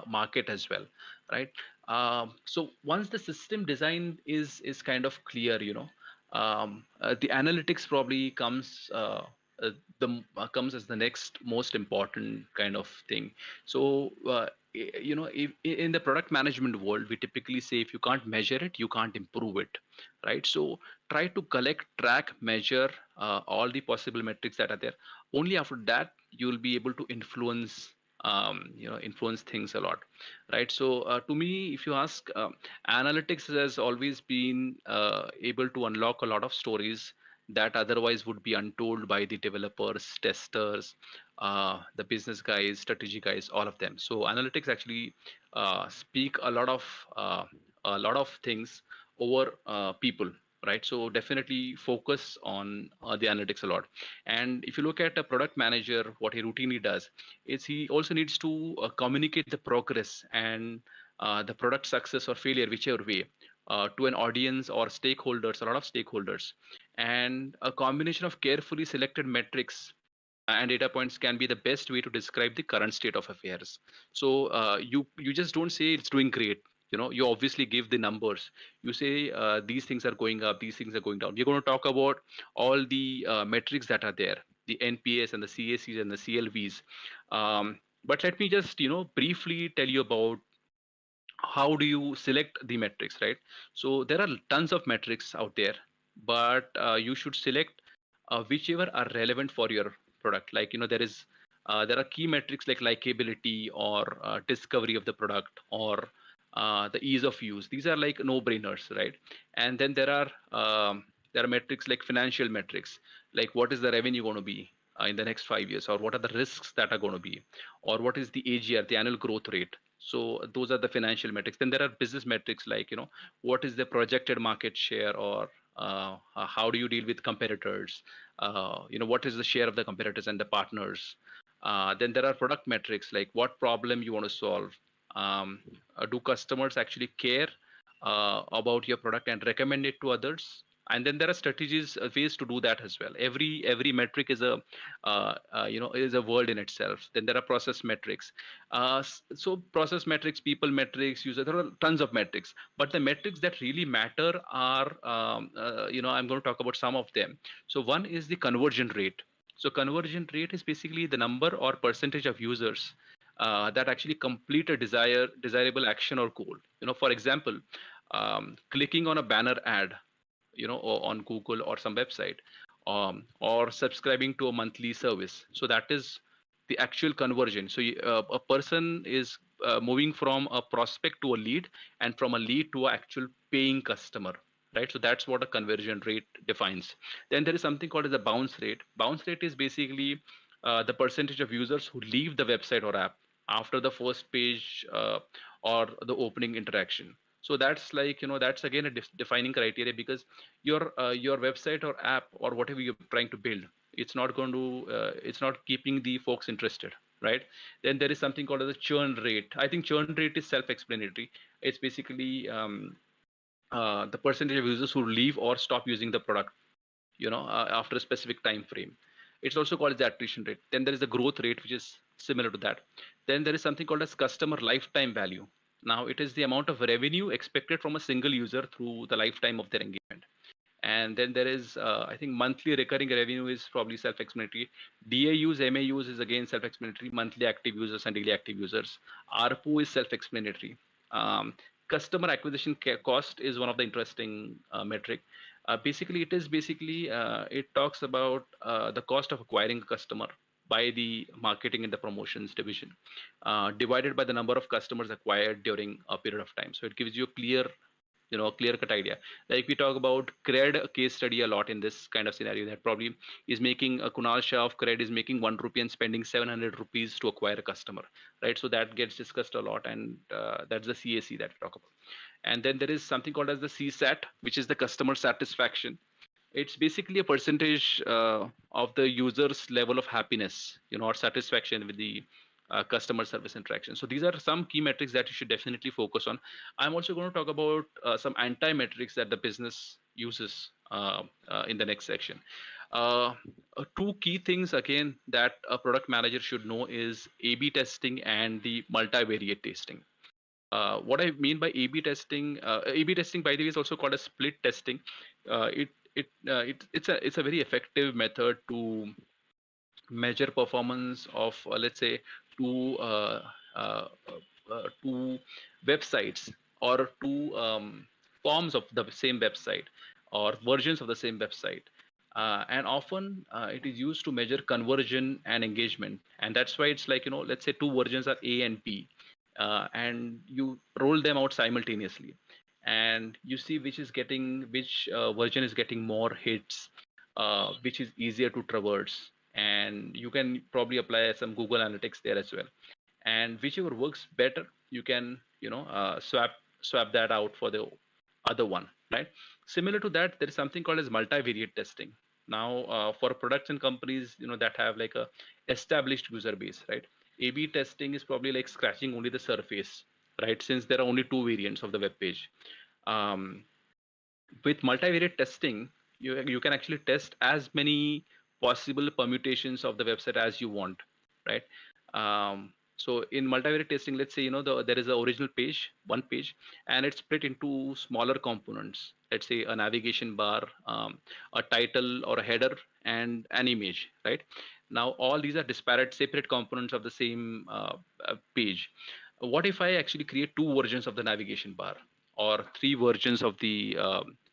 market as well, right? So once the system design is kind of clear, the analytics probably uh, comes as the next most important kind of thing. So in the product management world, we typically say if you can't measure it, you can't improve it, right? So try to collect, track, measure all the possible metrics that are there. Only after that you will be able to influence things a lot, right? So to me, if you ask, analytics has always been able to unlock a lot of stories that otherwise would be untold by the developers, testers, the business guys, strategy guys, all of them. So analytics actually speak a lot of things over people, right? So definitely focus on the analytics a lot. And if you look at a product manager, what he routinely does is he also needs to communicate the progress and the product success or failure, whichever way, to an audience or stakeholders, a lot of stakeholders. And a combination of carefully selected metrics and data points can be the best way to describe the current state of affairs. So you just don't say it's doing great. You obviously give the numbers. You say these things are going up, these things are going down. We're going to talk about all the metrics that are there, the NPS and the CACs and the CLVs. But let me just briefly tell you about how do you select the metrics, right? So there are tons of metrics out there, but you should select whichever are relevant for your product. Like there are key metrics like likability or discovery of the product or the ease of use. These are like no brainers, right? And then there are metrics like financial metrics, like what is the revenue going to be in the next 5 years, or what are the risks that are going to be, or what is the AGR, the annual growth rate. So those are the financial metrics. Then there are business metrics like what is the projected market share, or how do you deal with competitors, what is the share of the competitors and the partners. Then there are product metrics like what problem you want to solve. Do customers actually care about your product and recommend it to others? And then there are strategies, ways to do that as well. Every metric is a world in itself. Then there are process metrics. So process metrics, people metrics, user, there are tons of metrics, but the metrics that really matter are I'm going to talk about some of them. So one is the conversion rate. So conversion rate is basically the number or percentage of users that actually complete a desirable action or goal. For example, clicking on a banner ad, or on Google or some website, or subscribing to a monthly service. So that is the actual conversion. So a person is moving from a prospect to a lead, and from a lead to an actual paying customer, right? So that's what a conversion rate defines. Then there is something called as a bounce rate. Bounce rate is basically the percentage of users who leave the website or app after the first page or the opening interaction. So that's like, that's again a defining criteria, because your website or app or whatever you're trying to build, it's not keeping the folks interested, right? Then there is something called as a churn rate. I think churn rate is self-explanatory. It's basically the percentage of users who leave or stop using the product, after a specific time frame. It's also called the attrition rate. Then there is a growth rate, which is similar to that. Then there is something called as customer lifetime value. Now it is the amount of revenue expected from a single user through the lifetime of their engagement. And then there is, I think, monthly recurring revenue is probably self-explanatory. DAUs, MAUs is again self-explanatory. Monthly active users and daily active users. ARPU is self-explanatory. Customer acquisition cost is one of the interesting metric. It talks about the cost of acquiring a customer by the marketing and the promotions division, divided by the number of customers acquired during a period of time. So it gives you a clear cut idea. Like we talk about Cred case study a lot in this kind of scenario, that probably is making a Kunal Shah of Cred is making 1 rupee and spending 700 rupees to acquire a customer, right? So that gets discussed a lot, and that's the CAC that we talk about. And then there is something called as the CSAT, which is the customer satisfaction. It's basically a percentage of the user's level of happiness, or satisfaction with the customer service interaction. So these are some key metrics that you should definitely focus on. I'm also going to talk about some anti-metrics that the business uses in the next section. Two key things again that a product manager should know is A/B testing and the multivariate testing. What I mean by A/B testing, A/B testing, by the way, is also called a split testing. It's a very effective method to measure performance of, let's say, two uh, two websites, or two forms of the same website, or versions of the same website. And often it is used to measure conversion and engagement. And that's why it's like, let's say two versions are A and B, and you roll them out simultaneously, and you see which version is getting more hits, which is easier to traverse. And you can probably apply some Google Analytics there as well. And whichever works better, you can swap that out for the other one. right? Similar to that, there is something called as multivariate testing. Now, for production companies, that have like a established user base, right? A/B testing is probably like scratching only the surface, right? Since there are only two variants of the web page. Um, with multivariate testing, you can actually test as many possible permutations of the website as you want, right? So in multivariate testing, let's say there is an original page, one page, and it's split into smaller components. Let's say a navigation bar, a title or a header, and an image, right? Now all these are disparate, separate components of the same page. What if I actually create two versions of the navigation bar, or three versions of the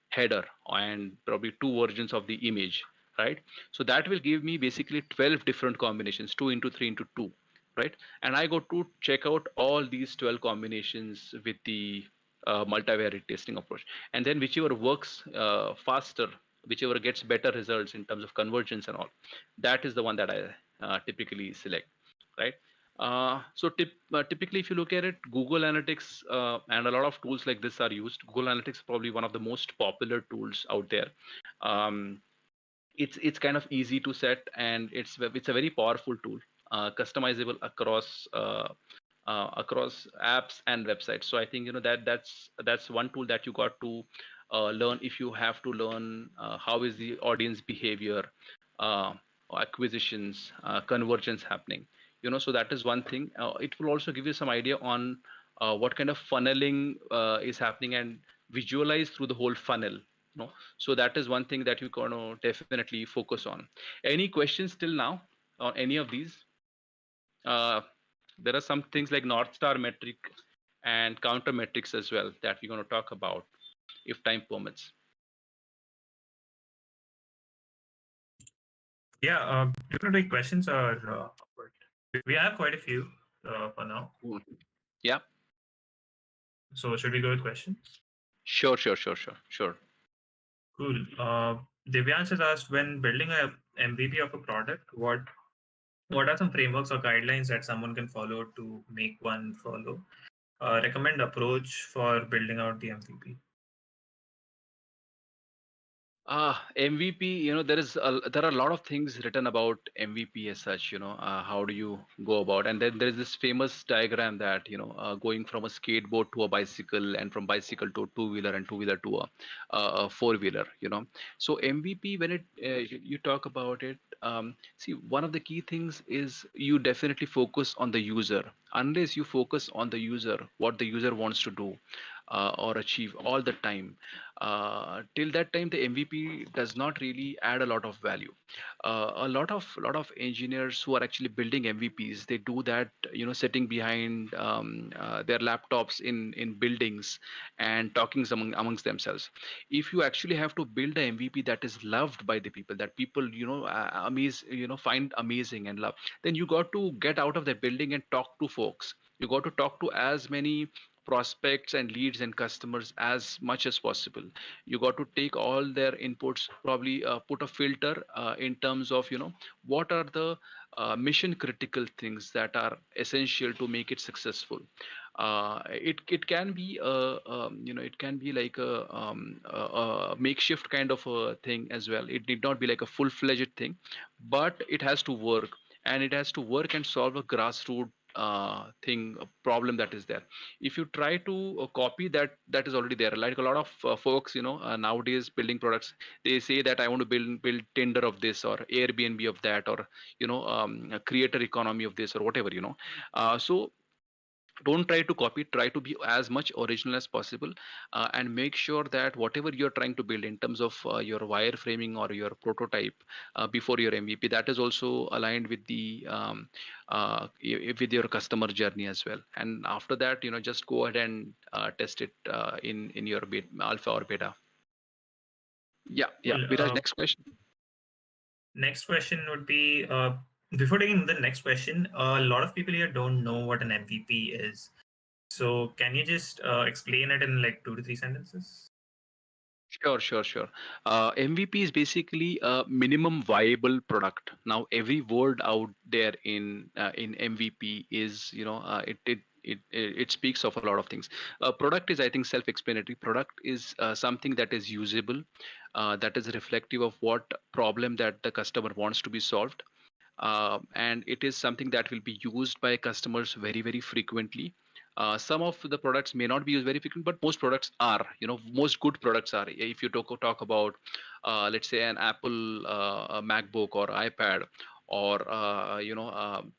header, and probably two versions of the image, right? So that will give me basically 12 different combinations, 2 into 3 into 2, right? And I go to check out all these 12 combinations with the multivariate testing approach, and then whichever works faster, whichever gets better results in terms of convergence and all, that is the one that I typically select, right? Typically, if you look at it, Google Analytics and a lot of tools like this are used. Google Analytics is probably one of the most popular tools out there. Um, it's kind of easy to set, and it's a very powerful tool, customizable across apps and websites. So I think that's one tool that you got to learn if you have to learn how is the audience behavior, uh, acquisitions, convergence happening. So that is one thing. It will also give you some idea on what kind of funneling is happening, and visualize through the whole funnel. So that is one thing that you're going to definitely focus on. Any questions till now on any of these? There are some things like North Star metric and counter metrics as well that we're going to talk about if time permits. Yeah, you want to take questions or we have quite a few for now. Yeah. So should we go with questions? Sure. Cool. Divyansh has asked, when building a MVP of a product, what are some frameworks or guidelines that someone can follow to make one follow? Recommend approach for building out the MVP. MVP, there are a lot of things written about MVP as such. How do you go about? And then there is this famous diagram that going from a skateboard to a bicycle, and from bicycle to a two-wheeler, and two-wheeler to a four-wheeler. So MVP, when you talk about it, see, one of the key things is you definitely focus on the user. Unless you focus on the user, what the user wants to do or achieve all the time, till that time the MVP does not really add a lot of value. A lot of engineers who are actually building MVPs, they do that sitting behind their laptops in buildings and talking amongst themselves. If you actually have to build a MVP that is loved by the people, that people find amazing and love, then you got to get out of the building and talk to folks. You got to talk to as many prospects and leads and customers as much as possible. You got to take all their inputs, probably put a filter in terms of what are the mission critical things that are essential to make it successful. It can be it can be like a makeshift kind of a thing as well. It need not be like a full-fledged thing, but it has to work, and it has to work and solve a grassroots thing, a problem that is there. If you try to copy that is already there, like a lot of folks nowadays building products, they say that I want to build Tinder of this, or Airbnb of that, or a creator economy of this, or whatever. So don't try to copy, try to be as much original as possible, and make sure that whatever you're trying to build in terms of your wireframing or your prototype before your MVP, that is also aligned with the with your customer journey as well. And after that, just go ahead and test it in your alpha or beta. Yeah. Cool. Viraj, next question. Next question would be, before taking the next question, a lot of people here don't know what an MVP is. So can you just explain it in like 2 to 3 sentences? Sure. MVP is basically a minimum viable product. Now, every word out there in MVP is, it speaks of a lot of things. Product is, I think, self-explanatory. Product is something that is usable, that is reflective of what problem that the customer wants to be solved, and it is something that will be used by customers very, very frequently. Some of the products may not be used very frequently, but most products are. Most good products are. If you talk about, let's say, an Apple a MacBook or iPad, or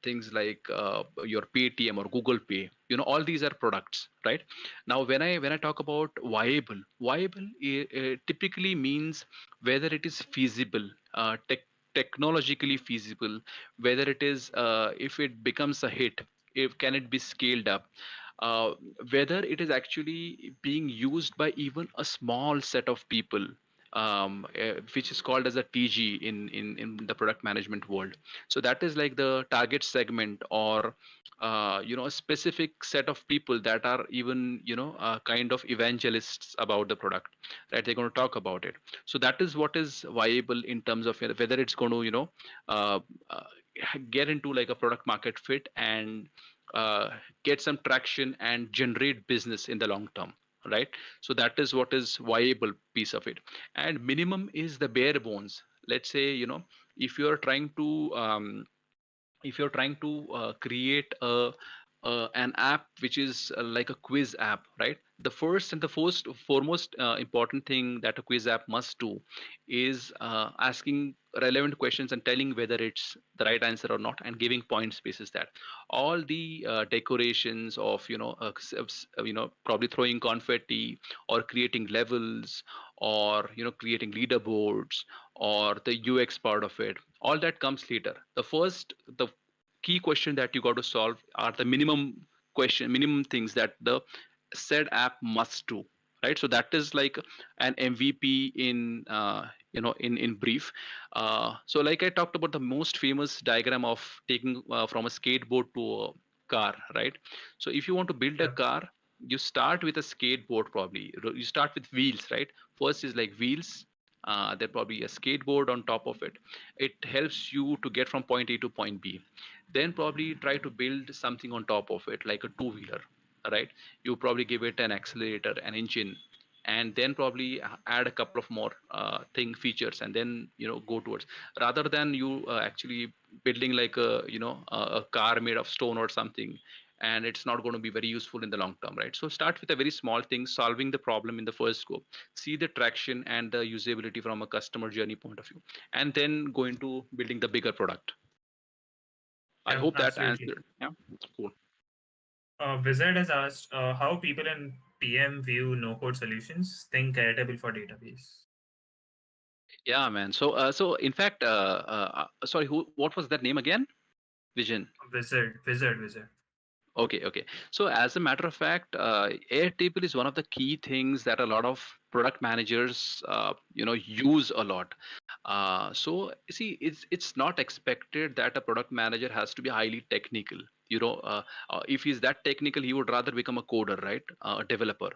things like your Paytm or Google Pay. All these are products, right? Now, when I talk about viable typically means whether it is feasible, technologically feasible, whether it is, if it becomes a hit, if can it be scaled up, uh, whether it is actually being used by even a small set of people, which is called as a TG in the product management world. So that is like the target segment, or a specific set of people that are even kind of evangelists about the product, right? They're going to talk about it. So that is what is viable in terms of whether it's going to uh, uh, get into like a product market fit, and uh, get some traction and generate business in the long term, right? So that is what is viable piece of it. And minimum is the bare bones. Let's say, if you're trying to create an app which is like a quiz app, right? The first and the first foremost important thing that a quiz app must do is asking relevant questions and telling whether it's the right answer or not, and giving points basis that. All the decorations of probably throwing confetti, or creating levels, or creating leaderboards, or the UX part of it, all that comes later. The key question that you got to solve are the minimum things that the said app must do, right? So that is like an MVP in in brief. So like I talked about the most famous diagram of taking from a skateboard to a car, right? So if you want to build a Yeah. car, you start with a skateboard. Probably you start with wheels, right? First is like wheels, there probably a skateboard on top of it. It helps you to get from point A to point B. Then probably try to build something on top of it, like a two-wheeler, right? You probably give it an accelerator, an engine, and then probably add a couple of more features, and then go towards, rather than you actually building like a car made of stone or something, and it's not going to be very useful in the long term, right? So start with a very small thing, solving the problem in the first scope, see the traction and the usability from a customer journey point of view, and then go into building the bigger product. I Yeah, hope that absolutely. answered. Yeah, cool. Wizard has asked how people in PM view no-code solutions. Think Airtable for database. Yeah, man. So in fact, sorry, what was that name again? Vision. Wizard. Okay, okay. So as a matter of fact, Airtable is one of the key things that a lot of product managers, use a lot. So see, it's not expected that a product manager has to be highly technical. If he's that technical, he would rather become a coder, right? A developer.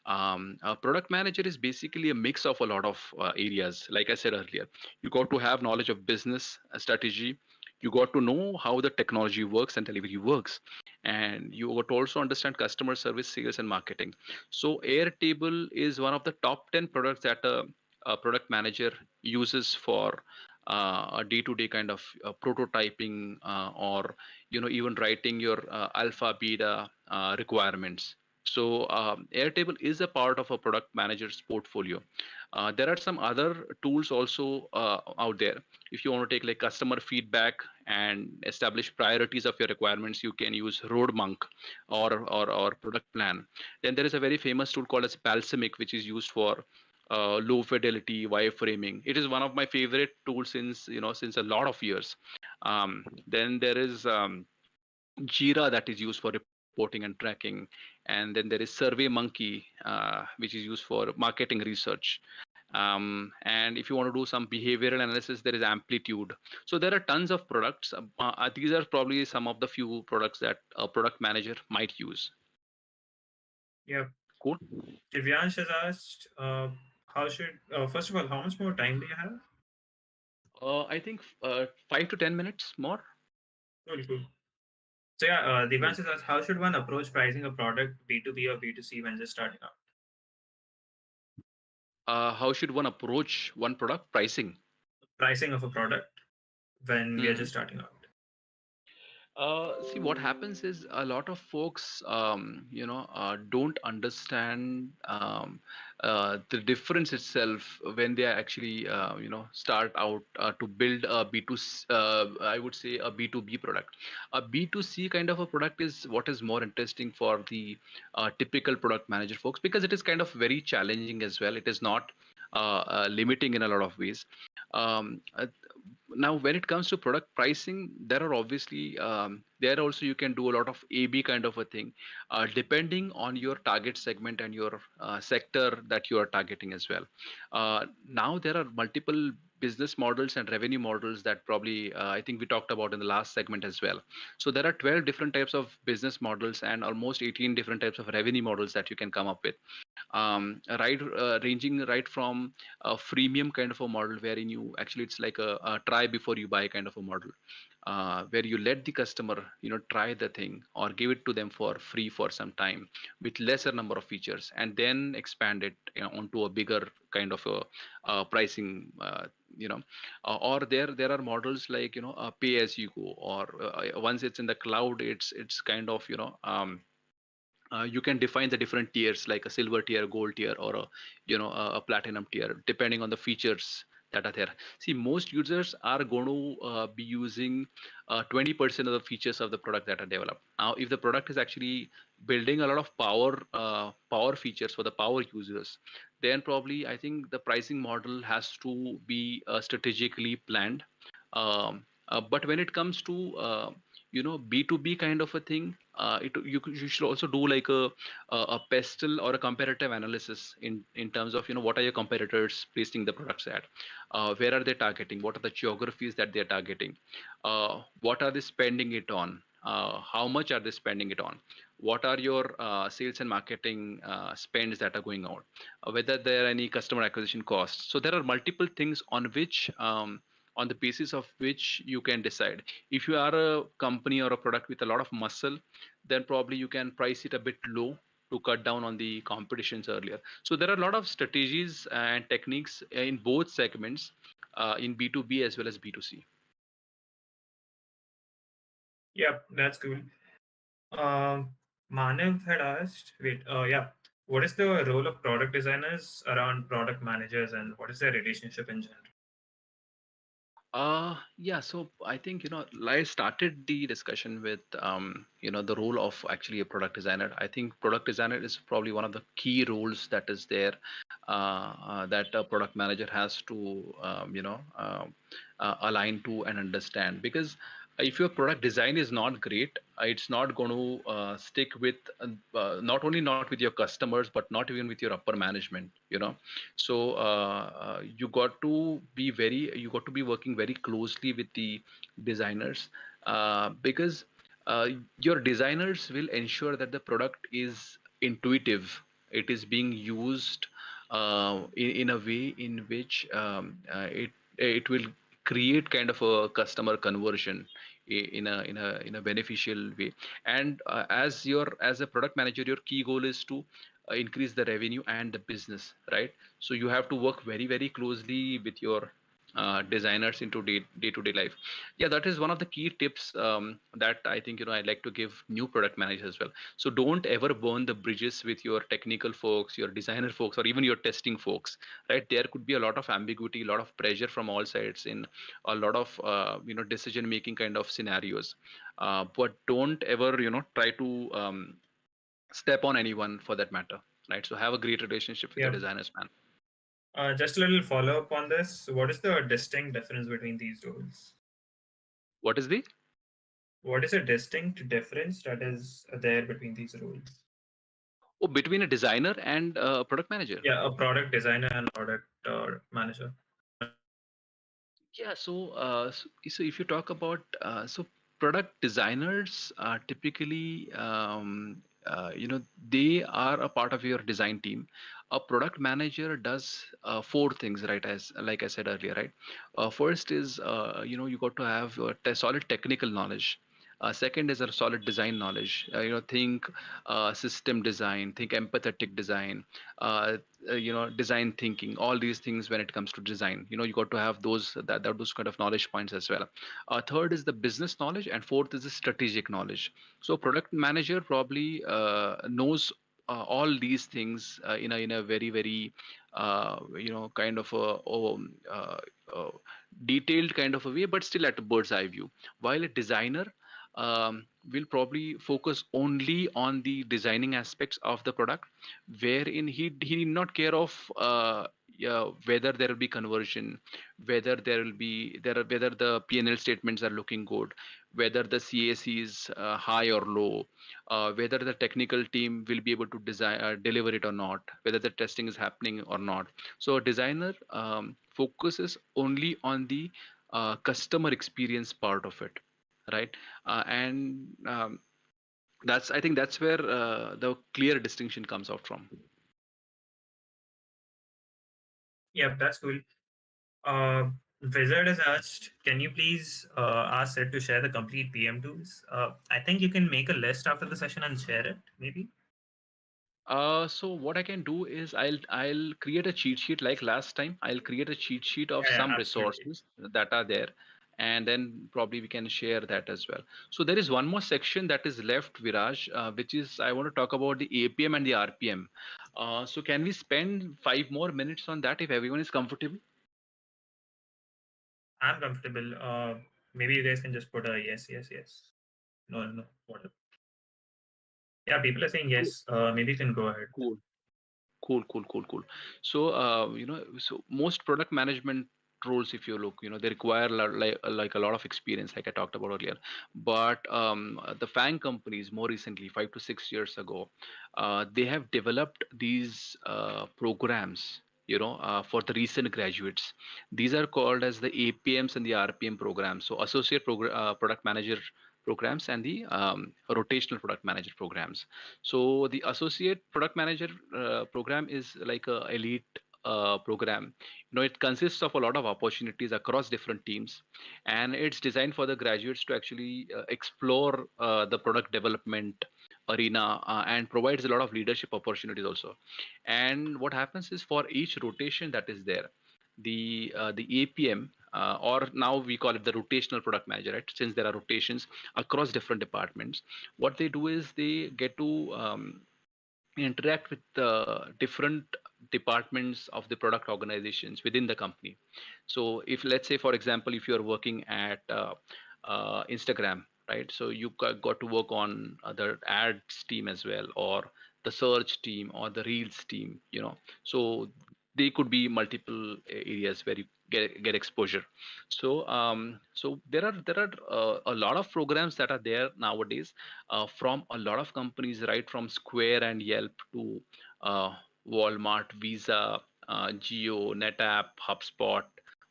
A product manager is basically a mix of a lot of areas. Like I said earlier, you got to have knowledge of business strategy. You got to know how the technology works and delivery works, and you got to also understand customer service, sales, and marketing. So Airtable is one of the top 10 products that a product manager uses for a day-to-day kind of prototyping, or even writing your alpha beta requirements. So Airtable is a part of a product manager's portfolio. There are some other tools also out there. If you want to take like customer feedback and establish priorities of your requirements, you can use RoadMonk, or Product Plan. Then there is a very famous tool called as Balsamic, which is used for low fidelity wireframing. It is one of my favorite tools since a lot of years. Then there is Jira, that is used for reporting and tracking, and then there is SurveyMonkey, which is used for marketing research. And if you want to do some behavioral analysis, there is Amplitude. So there are tons of products. These are probably some of the few products that a product manager might use. Yeah. Cool. Divyansh has asked, how should first of all, how much more time do you have? I think 5 to 10 minutes more. Cool. So yeah, Devansh is asked, how should one approach pricing a product B2B or B2C when just starting out? How should one approach one product pricing? Pricing of a product when we are Hmm. just starting out. See, what happens is a lot of folks, don't understand the difference itself when they actually, start out to build a B2C, I would say a B2B product. A B2C kind of a product is what is more interesting for the typical product manager folks, because it is kind of very challenging as well. It is not limiting in a lot of ways. Now when it comes to product pricing, there are obviously there also you can do a lot of AB kind of a thing, depending on your target segment and your sector that you are targeting as well. Now there are multiple business models and revenue models that probably I think we talked about in the last segment as well. So there are 12 different types of business models and almost 18 different types of revenue models that you can come up with, right, ranging right from a freemium kind of a model wherein you actually it's like a try before you buy kind of a model, where you let the customer try the thing or give it to them for free for some time with lesser number of features and then expand it onto a bigger kind of a pricing, or there are models like pay as you go, or once it's in the cloud, it's kind of you can define the different tiers like a silver tier, gold tier, or a platinum tier depending on the features that are there. See, most users are going to be using 20% of the features of the product that are developed. Now if the product is actually building a lot of power features for the power users, then probably I think the pricing model has to be strategically planned. But when it comes to B2B kind of a thing, you should also do like a pestle or a comparative analysis in terms of what are your competitors placing the products at, where are they targeting, what are the geographies that they're targeting, what are they spending it on, how much are they spending it on, what are your sales and marketing spends that are going out, whether there are any customer acquisition costs. So there are multiple things on the basis of which you can decide. If you are a company or a product with a lot of muscle, then probably you can price it a bit low to cut down on the competitions earlier. So there are a lot of strategies and techniques in both segments, in B2B as well as B2C. Yep, that's cool. Um, Manav had asked, wait, yeah, what is the role of product designers around product managers and what is their relationship in general? Yeah, so I think, I started the discussion with, the role of actually a product designer. I think product designer is probably one of the key roles that is there, that a product manager has to, align to and understand. Because if your product design is not great, it's not going to stick with, not only not with your customers, but not even with your upper management. So you got to be working very closely with the designers, because your designers will ensure that the product is intuitive, it is being used in a way in which it will create kind of a customer conversion in a beneficial way. And as a product manager, your key goal is to increase the revenue and the business, right? So you have to work very very closely with your designers into day-to-day life. Yeah, that is one of the key tips that I think I like to give new product managers as well. So don't ever burn the bridges with your technical folks, your designer folks, or even your testing folks, right? There could be a lot of ambiguity, a lot of pressure from all sides in a lot of decision making kind of scenarios, but don't ever try to step on anyone for that matter, right? So have a great relationship with your Yeah, designers, man. just a little follow up on this. What is the distinct difference between these roles? What is the What is a distinct difference that is there between these roles? Oh, between a designer and a product manager? Yeah, a product designer and product manager. Yeah, so if you talk about product designers are typically they are a part of your design team. A product manager does four things, right? As like I said earlier, right? First is you got to have solid technical knowledge. Second is a solid design knowledge. Think system design, think empathetic design, uh, design thinking. All these things when it comes to design, you got to have those kind of knowledge points as well. Third is the business knowledge, and fourth is the strategic knowledge. So product manager probably knows all these things in a very very kind of uh, detailed kind of a way, but still at a bird's eye view. While a designer will probably focus only on the designing aspects of the product, wherein he need not care of yeah, whether there will be conversion, whether there will be whether the P&L statements are looking good, whether the CAC is high or low, whether the technical team will be able to design deliver it or not, whether the testing is happening or not. So a designer focuses only on the customer experience part of it, right? And that's I think that's where the clear distinction comes out from. Yep, that's cool. Uh, Wizard has asked, can you please ask Sid to share the complete PM tools? I think you can make a list after the session and share it, maybe. So what I can do is I'll create a cheat sheet like last time. I'll create a cheat sheet of Yeah, some yeah, absolutely. resources that are there, and then probably we can share that as well. So there is one more section that is left, Viraj, which is I want to talk about the APM and the RPM. So can we spend 5 more minutes on that if everyone is comfortable? I'm comfortable. Maybe you guys can just put a yes, yes, yes. No, no, whatever. Yeah, people are saying Cool. yes. Maybe you can go ahead. Cool. Cool. So, so most product management roles, if you look, they require like a lot of experience, like I talked about earlier. But the FANG companies, more recently, 5 to 6 years ago, they have developed these programs, for the recent graduates. These are called as the APMs and the RPM programs. So, product manager programs and the rotational product manager programs. So the associate product manager program is like a elite program. It consists of a lot of opportunities across different teams, and it's designed for the graduates to actually explore the product development arena and provides a lot of leadership opportunities also. And what happens is for each rotation that is there, the APM or now we call it the rotational product manager, right? Since there are rotations across different departments, what they do is they get to interact with the different departments of the product organizations within the company. So if let's say, for example, if you're working at Instagram, right? So you got to work on the ads team as well, or the search team, or the reels team, so they could be multiple areas where you get exposure. So there are a lot of programs that are there nowadays from a lot of companies, right from Square and Yelp to uh, Walmart, Visa, Geo, NetApp, HubSpot,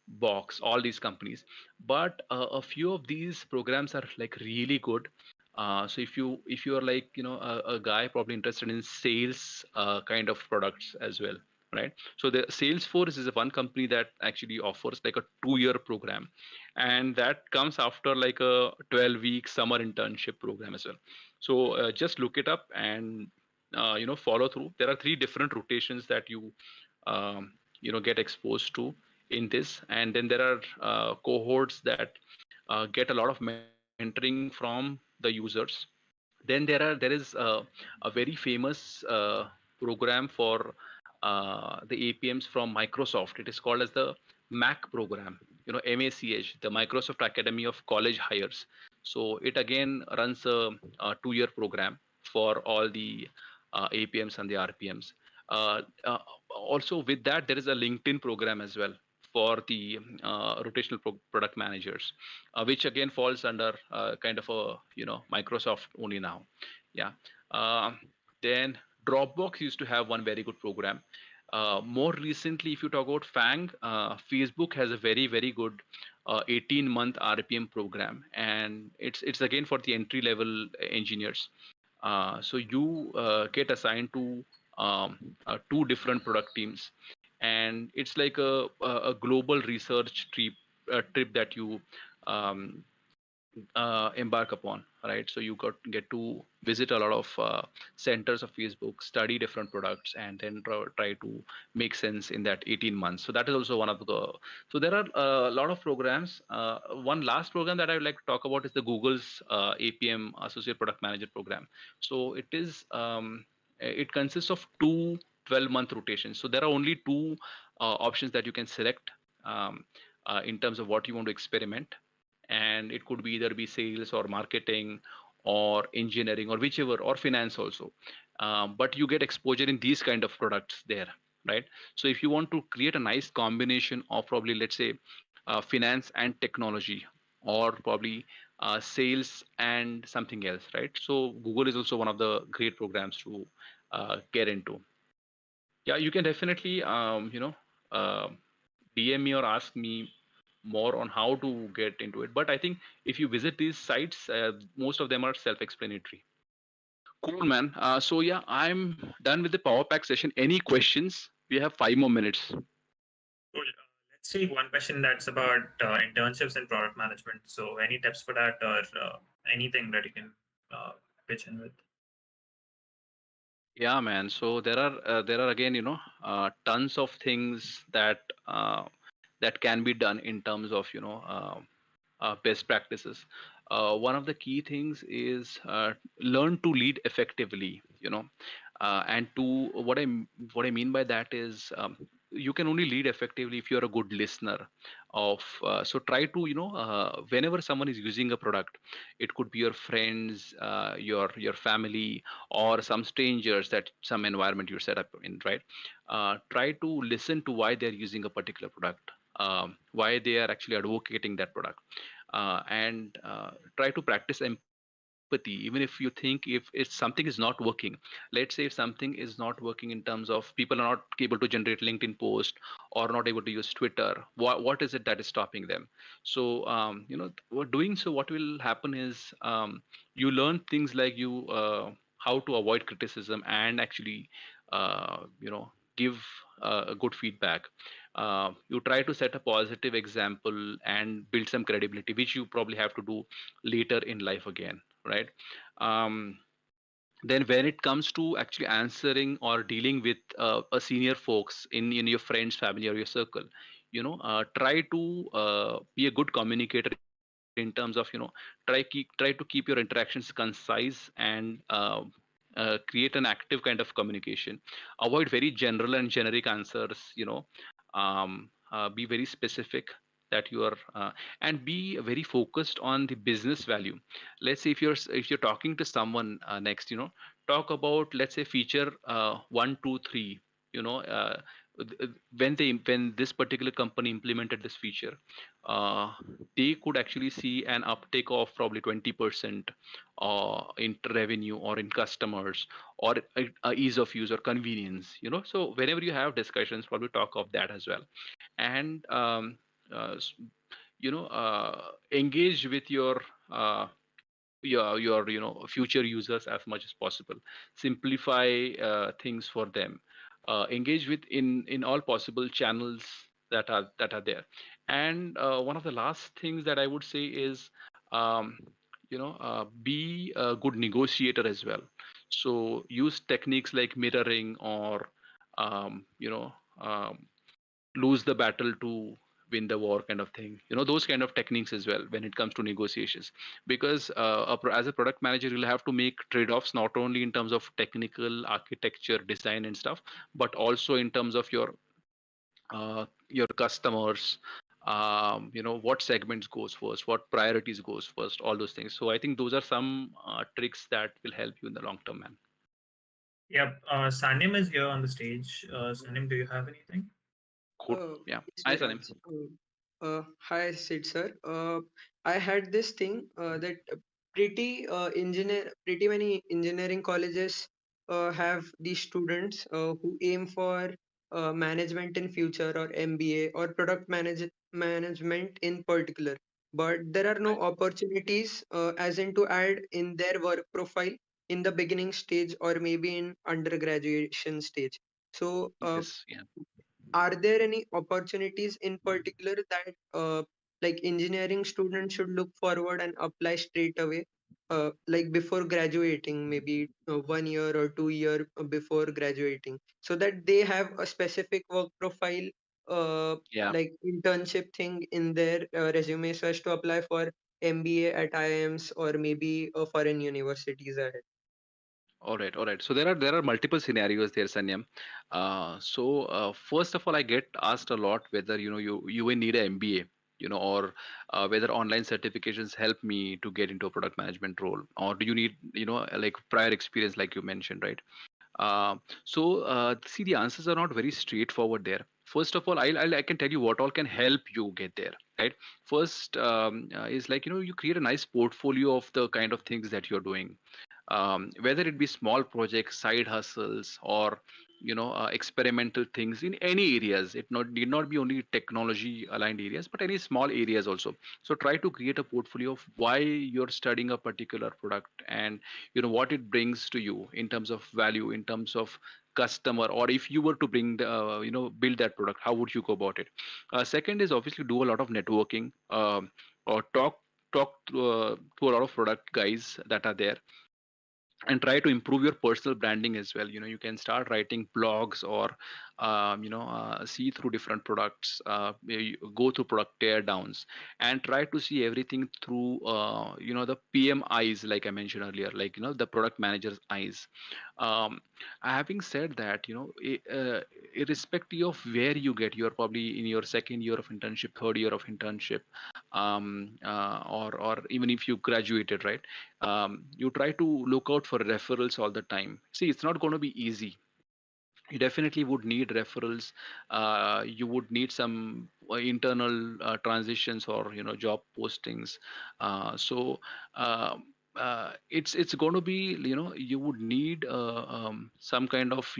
Box, all these companies. But a few of these programs are like really good. So if you are like a guy probably interested in sales kind of products as well, right? So the Salesforce is one company that actually offers like a 2-year program, and that comes after like a 12-week summer internship program as well. So just look it up and follow through. There are 3 different rotations that you get exposed to in this, and then there are cohorts that get a lot of mentoring from the users. Then there is a very famous program for the APMs from Microsoft. It is called as the MAC program, MACH, the Microsoft Academy of College Hires. So it again runs a 2-year program for all the APMs and the RPMs. Uh, uh, Also with that, there is a LinkedIn program as well for the rotational product managers, which again falls under kind of a Microsoft only now. Yeah. Uh, then Dropbox used to have one very good program. More recently, if you talk about FANG, Facebook has a very very good 18-month RPM program, and it's again for the entry level engineers. So you get assigned to 2 different product teams, and it's like a global research trip that you um, embark upon, right? So you get to visit a lot of centers of Facebook, study different products, and then try to make sense in that 18 months. So that is also one of the. So there are a lot of programs. One last program that I would like to talk about is the Google's APM Associate Product Manager program. So it consists of two 12-month rotations. So there are only two options that you can select in terms of what you want to experiment, and it could be either be sales or marketing or engineering or whichever, or finance also. But you get exposure in these kind of products there, right? So if you want to create a nice combination of probably, let's say, finance and technology, or probably sales and something else, right? So Google is also one of the great programs to get into. Yeah, you can definitely uh, DM me or ask me more on how to get into it. But I think if you visit these sites, most of them are self-explanatory. Cool, man. So yeah, I'm done with the Power Pack session. Any questions? We have 5 more minutes. Cool. Let's take one question that's about internships and product management. So, any tips for that, or anything that you can pitch in with? Yeah, man. So there are again, tons of things that can be done in terms of best practices. One of the key things is learn to lead effectively. And to what I mean by that is, you can only lead effectively if you're a good listener. So try to, whenever someone is using a product, it could be your friends, your family, or some strangers, that some environment you're set up in, right? Try to listen to why they're using a particular product, why they are actually advocating that product, and try to practice empathy, even if you think if something is not working. Let's say if something is not working in terms of people are not able to generate LinkedIn post, or not able to use Twitter, what is it that is stopping them? So doing so, what will happen is, you learn things like how to avoid criticism and actually give a good feedback. You try to set a positive example and build some credibility, which you probably have to do later in life again, right? um, then when it comes to actually answering or dealing with a senior folks in your friends, family, or your circle, try to be a good communicator in terms of, try to keep your interactions concise, and create an active kind of communication. Avoid very general and generic answers. Be very specific that you are, and be very focused on the business value. Let's say if you're talking to someone next, talk about, let's say, feature 1, 2, 3. you know uh, when this particular company implemented this feature, uh, they could actually see an uptake of probably 20% in revenue, or in customers, or ease of use or convenience. So whenever you have discussions, probably talk of that as well. And uh, s- engage with your future users as much as possible. Simplify things for them. Engage with in all possible channels that are there. And one of the last things that I would say is, um, be a good negotiator as well. So use techniques like mirroring, or um, you know um, lose the battle to win the war, kind of thing. Those kind of techniques as well when it comes to negotiations. Because as a product manager, you'll have to make trade-offs, not only in terms of technical architecture, design, and stuff, but also in terms of your customers. What segments goes first, what priorities goes first, all those things. So I think those are some tricks that will help you in the long term, man. Yep. Sanim is here on the stage. Sanim, do you have anything? Cool. Yeah. Yes, Hi, Salim. Viraj. Hi, Sid sir. I had this thing that pretty many engineering colleges have these students who aim for management in future, or MBA, or management in particular. But there are no opportunities, as in to add in their work profile in the beginning stage, or maybe in undergraduation stage. So, Yes. Yeah. are there any opportunities in particular that like engineering students should look forward and apply straight away, like before graduating, maybe 1 year or 2 year before graduating, so that they have a specific work profile, uh, Yeah. like internship thing in their resume, so as to apply for MBA at IIMs or maybe foreign universities ahead. All right, all right. So there are multiple scenarios there, Sanyam. First of all, I get asked a lot whether you will need an MBA, or whether online certifications help me to get into a product management role, or do you need like prior experience, like you mentioned, right? See, the answers are not very straightforward there. First of all, I can tell you what all can help you get there, right? First is like you create a nice portfolio of the kind of things that you're doing, whether it be small projects, side hustles, or experimental things in any areas. It need not be only technology aligned areas, but any small areas also. So try to create a portfolio of why you're studying a particular product, and what it brings to you in terms of value, in terms of customer, or if you were to bring the build that product, how would you go about it? Second is obviously do a lot of networking, or to a lot of product guys that are there, and try to improve your personal branding as well. You can start writing blogs, or see through different products, go through product tear downs, and try to see everything through the PM eyes, like I mentioned earlier, like the product manager's eyes. um, Having said that, irrespective of where you get, you're probably in your second year of internship, third year of internship, or even if you graduated, right? You try to look out for referrals all the time. See, it's not going to be easy. You definitely would need referrals. You would need some internal transitions, or job postings. So it's going to be, you would need some kind of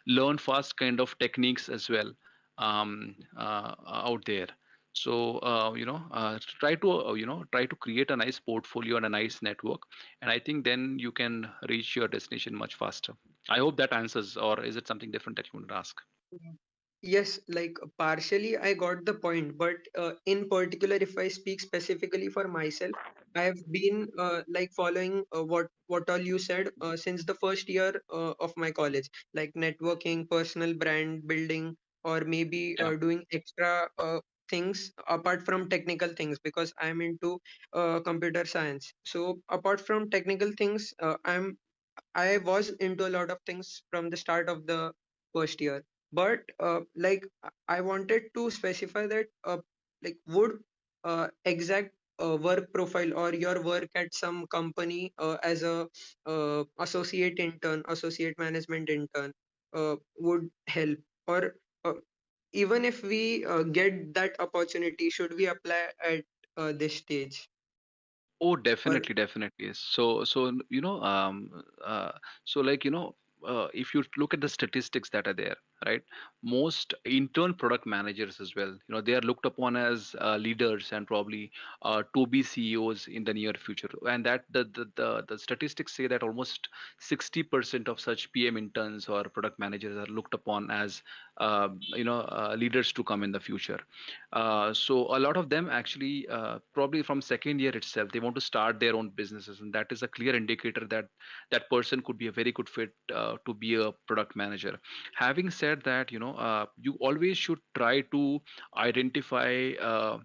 learn fast kind of techniques as well, out there. So try to create a nice portfolio and a nice network, and I think then you can reach your destination much faster. I hope that answers, or is it something different that you want to ask? Mm. Yes, like partially I got the point, but in particular, if I speak specifically for myself, I have been like following what all you said since the first year of my college, like networking, personal brand building, or maybe Yeah. doing extra things apart from technical things, because I'm into computer science. So apart from technical things, I was into a lot of things from the start of the first year. But like I wanted to specify that like would exact work profile or your work at some company as a associate intern, associate management intern would help, or even if we get that opportunity, should we apply at this stage? Oh, Or definitely, definitely. So like if you look at the statistics that are there, right? Most intern product managers as well, they are looked upon as leaders, and probably to be CEOs in the near future. And that the statistics say that almost 60% of such PM interns or product managers are looked upon as leaders to come in the future. So a lot of them actually, probably from second year itself, they want to start their own businesses, and that is a clear indicator that that person could be a very good fit to be a product manager. Having said that, you always should try to identify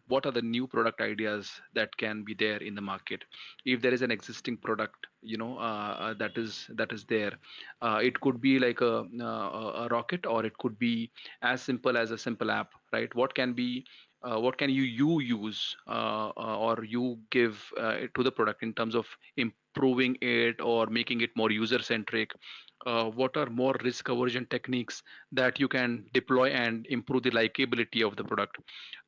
what are the new product ideas that can be there in the market. If there is an existing product, that is there, it could be like a rocket, or it could be as simple as a simple app, right? What can you use, or you give to the product in terms of improving it or making it more user centric? What are more risk aversion techniques that you can deploy and improve the likability of the product?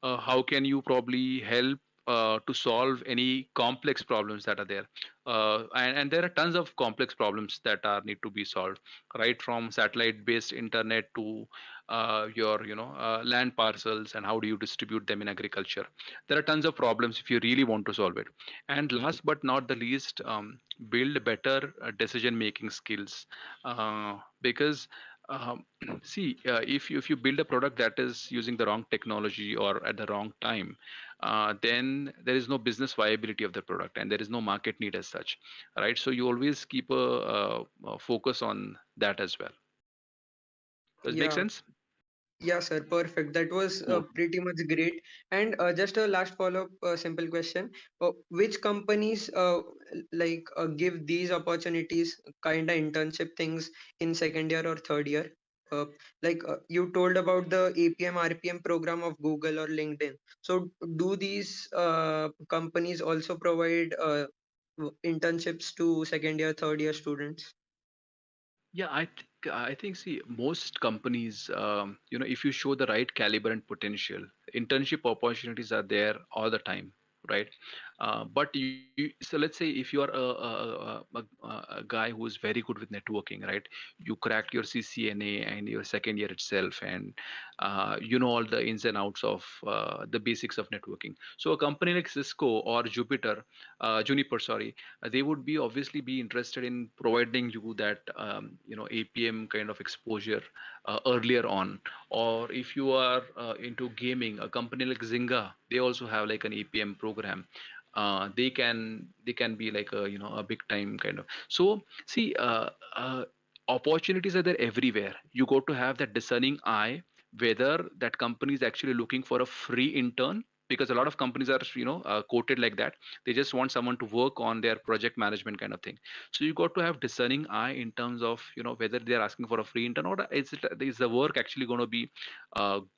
How can you probably help to solve any complex problems that are there? And there are tons of complex problems that are need to be solved, right from satellite based internet to your land parcels, and how do you distribute them in agriculture. There are tons of problems if you really want to solve it. And last but not the least, build better decision making skills, because Um, See, if you build a product that is using the wrong technology or at the wrong time, then there is no business viability of the product and there is no market need as such, right? So you always keep a focus on that as well. Does it make Yeah. sense? Yeah, sir, perfect. That was Cool. pretty much great. And just a last follow-up, simple question: which companies give these opportunities, kind of internship things in second year or third year? You told about the APM RPM program of Google or LinkedIn. So, do these companies also provide internships to second year, third year students? Yeah, I think see most companies, if you show the right caliber and potential, internship opportunities are there all the time, right? But so let's say if you are a guy who is very good with networking, right? You cracked your CCNA and your second year itself, and you know all the ins and outs of the basics of networking. So a company like Cisco or Juniper, sorry, they would be obviously be interested in providing you that APM kind of exposure earlier on. Or if you are into gaming, a company like Zynga, they also have like an APM program. They can be like a big time kind of. So see, opportunities are there everywhere. You got to have that discerning eye whether that company is actually looking for a free intern, because a lot of companies are quoted like that. They just want someone to work on their project management kind of thing. So you got to have discerning eye in terms of whether they're asking for a free intern, or is the work actually going to be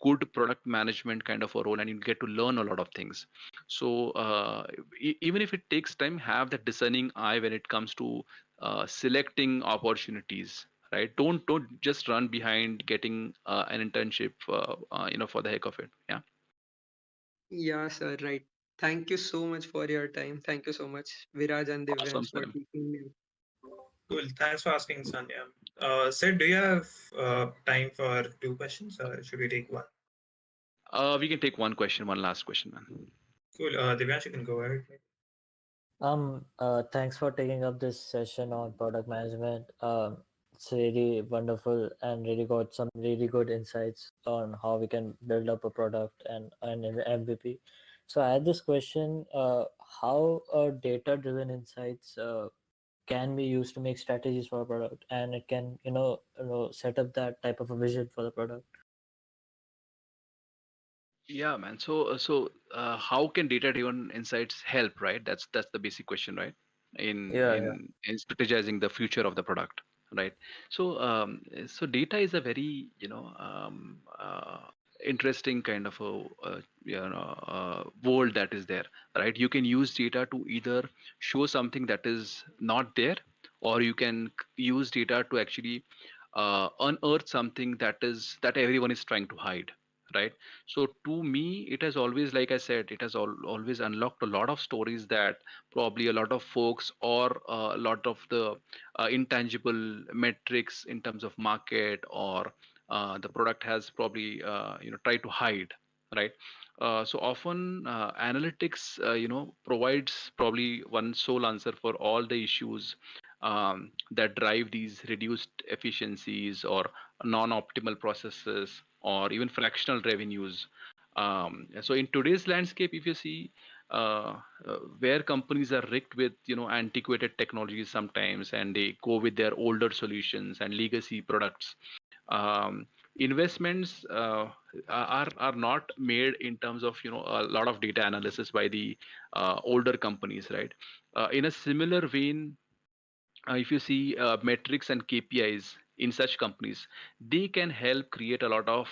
good product management kind of a role, and you get to learn a lot of things. So even if it takes time, have that discerning eye when it comes to selecting opportunities, right? Don't just run behind getting an internship for the heck of it. Yeah. Yeah, sir, right. Thank you so much for your time. Thank you so much, Viraj and Awesome, Divyansh, for Sam. teaching me. Cool. Thanks for asking, Sanya. Sid, do you have time for two questions, or should we take one? We can take one question, one last question, man. Cool. Divyansh, you can go ahead. Thanks for taking up this session on product management. It's really wonderful and really got some really good insights on how we can build up a product and an MVP. So I had this question: how data-driven insights can be used to make strategies for a product, and it can set up that type of a vision for the product. Yeah, man. So how can data-driven insights help, right? That's the basic question, right? In Yeah, yeah. in in strategizing the future of the product, right? So data is a very interesting kind of a world that is there, right? You can use data to either show something that is not there, or you can use data to actually unearth something that everyone is trying to hide, right? So to me, it has always, like I said, it has always unlocked a lot of stories that probably a lot of folks or a lot of the intangible metrics in terms of market or the product has probably tried to hide, right? So often analytics provides probably one sole answer for all the issues that drive these reduced efficiencies or non-optimal processes or even fractional revenues. So in today's landscape, if you see where companies are rigged with antiquated technologies sometimes, and they go with their older solutions and legacy products, um, investments are not made in terms of a lot of data analysis by the older companies, right? In a similar vein, if you see metrics and KPIs in such companies, they can help create a lot of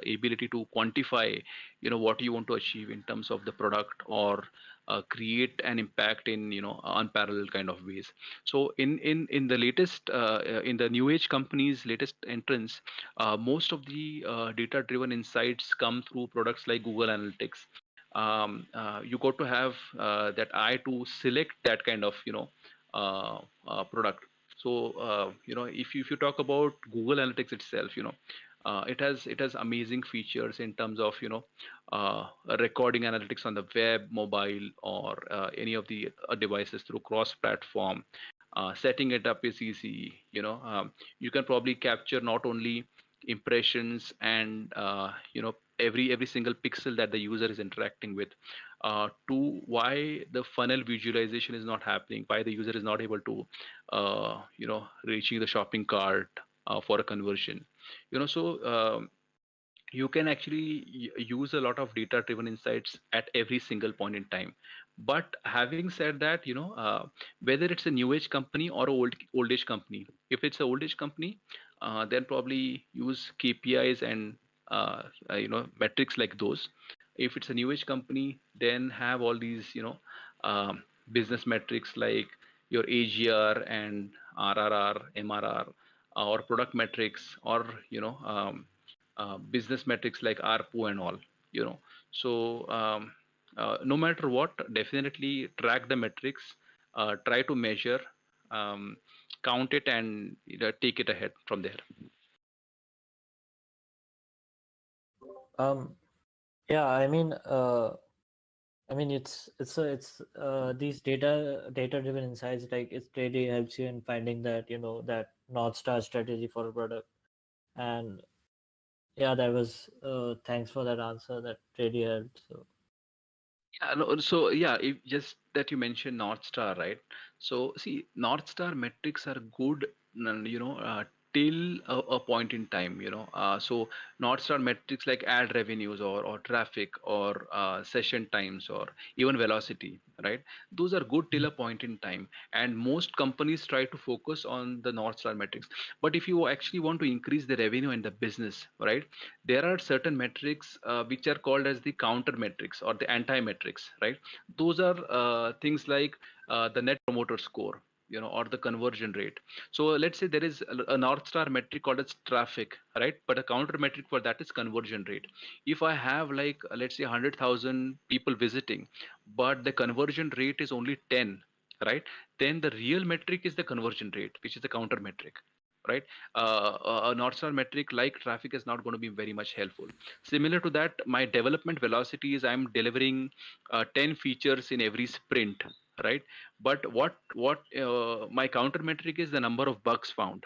ability to quantify, what you want to achieve in terms of the product, or create an impact in unparalleled kind of ways. So in the latest in the new age companies, latest entrance, most of the data driven insights come through products like Google Analytics. You got to have that eye to select that kind of product. So if you talk about Google Analytics itself, it has amazing features in terms of recording analytics on the web, mobile, or any of the devices through cross platform. Setting it up is easy. You can probably capture not only impressions and every single pixel that the user is interacting with, to why the funnel visualization is not happening, why the user is not able to reaching the shopping cart for a conversion. So you can actually use a lot of data driven insights at every single point in time. But having said that, whether it's a new age company or a old age company, if it's a old age company, then probably use KPIs and metrics like those. If it's a new age company, then have all these business metrics like your AGR and RRR, MRR, or product metrics, or business metrics like ARPU and all. So no matter what, definitely track the metrics, try to measure, count it, and take it ahead from there. Yeah, it's these data driven insights, like it really helps you in finding that that North Star strategy for a product. And yeah, that was thanks for that answer, that really helped. So Yeah, no, so yeah, just that you mentioned North Star, right? So see, North Star metrics are good, till a point in time. So North Star metrics like ad revenues, or traffic, or session times, or even velocity, right? Those are good till a point in time, and most companies try to focus on the North Star metrics. But if you actually want to increase the revenue and the business, right, there are certain metrics which are called as the counter metrics or the anti metrics, right? Those are things like the net promoter score, or the conversion rate. So let's say there is a North Star metric called as traffic, right? But a counter metric for that is conversion rate. If I have, like, let's say 100,000 people visiting, but the conversion rate is only 10, right? Then the real metric is the conversion rate, which is the counter metric, right? A North Star metric like traffic is not going to be very much helpful. Similar to that, my development velocity is I'm delivering 10 features in every sprint, right? But what my counter metric is the number of bugs found,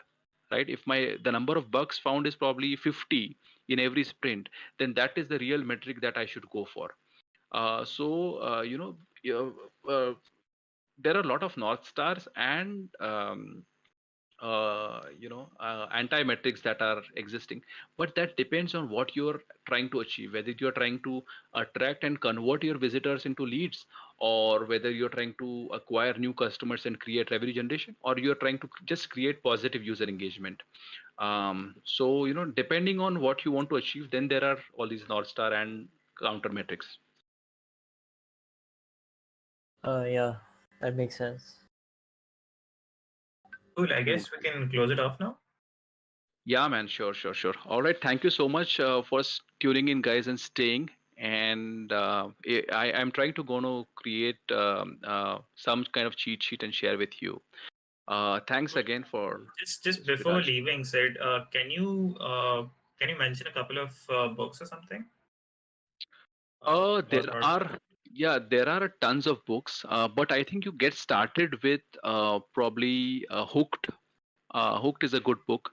right? If the number of bugs found is probably 50 in every sprint, then that is the real metric that I should go for. There are a lot of North Stars and anti-metrics that are existing, but that depends on what you're trying to achieve, whether you're trying to attract and convert your visitors into leads, or whether you're trying to acquire new customers and create revenue generation, or you're trying to just create positive user engagement. So depending on what you want to achieve, then there are all these North Star and counter metrics. yeah, that makes sense. Cool. I guess we can close it off now. Yeah, man. Sure. All right. Thank you so much for tuning in, guys, and staying. And I'm trying to create some kind of cheat sheet and share with you. Thanks again for just before leaving, Sid, can you mention a couple of books or something? There are tons of books, but I think you get started with probably Hooked. Hooked is a good book.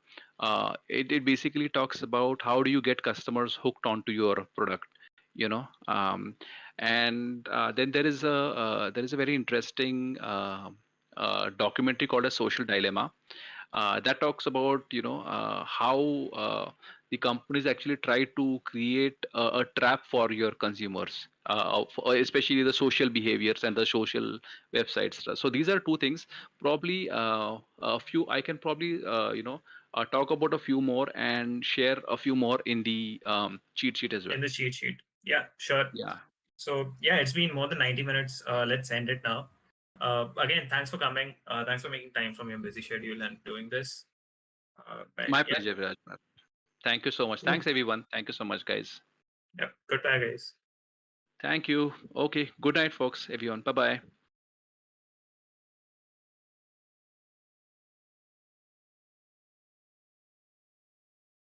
It basically talks about how do you get customers hooked onto your product, and then there is a very interesting documentary called A Social Dilemma that talks about how the companies actually try to create a trap for your consumers, especially the social behaviors and the social websites. So these are two things. Probably a few I can probably talk about a few more and share a few more in the cheat sheet as well. In the cheat sheet, yeah, sure. Yeah. So yeah, it's been more than 90 minutes. Let's end it now. Again, thanks for coming. Thanks for making time from your busy schedule and doing this. My pleasure, Viraj. Thank you so much. Thanks, everyone. Thank you so much, guys. Yep. Goodbye, guys. Thank you. Okay. Good night, folks, everyone. Bye-bye.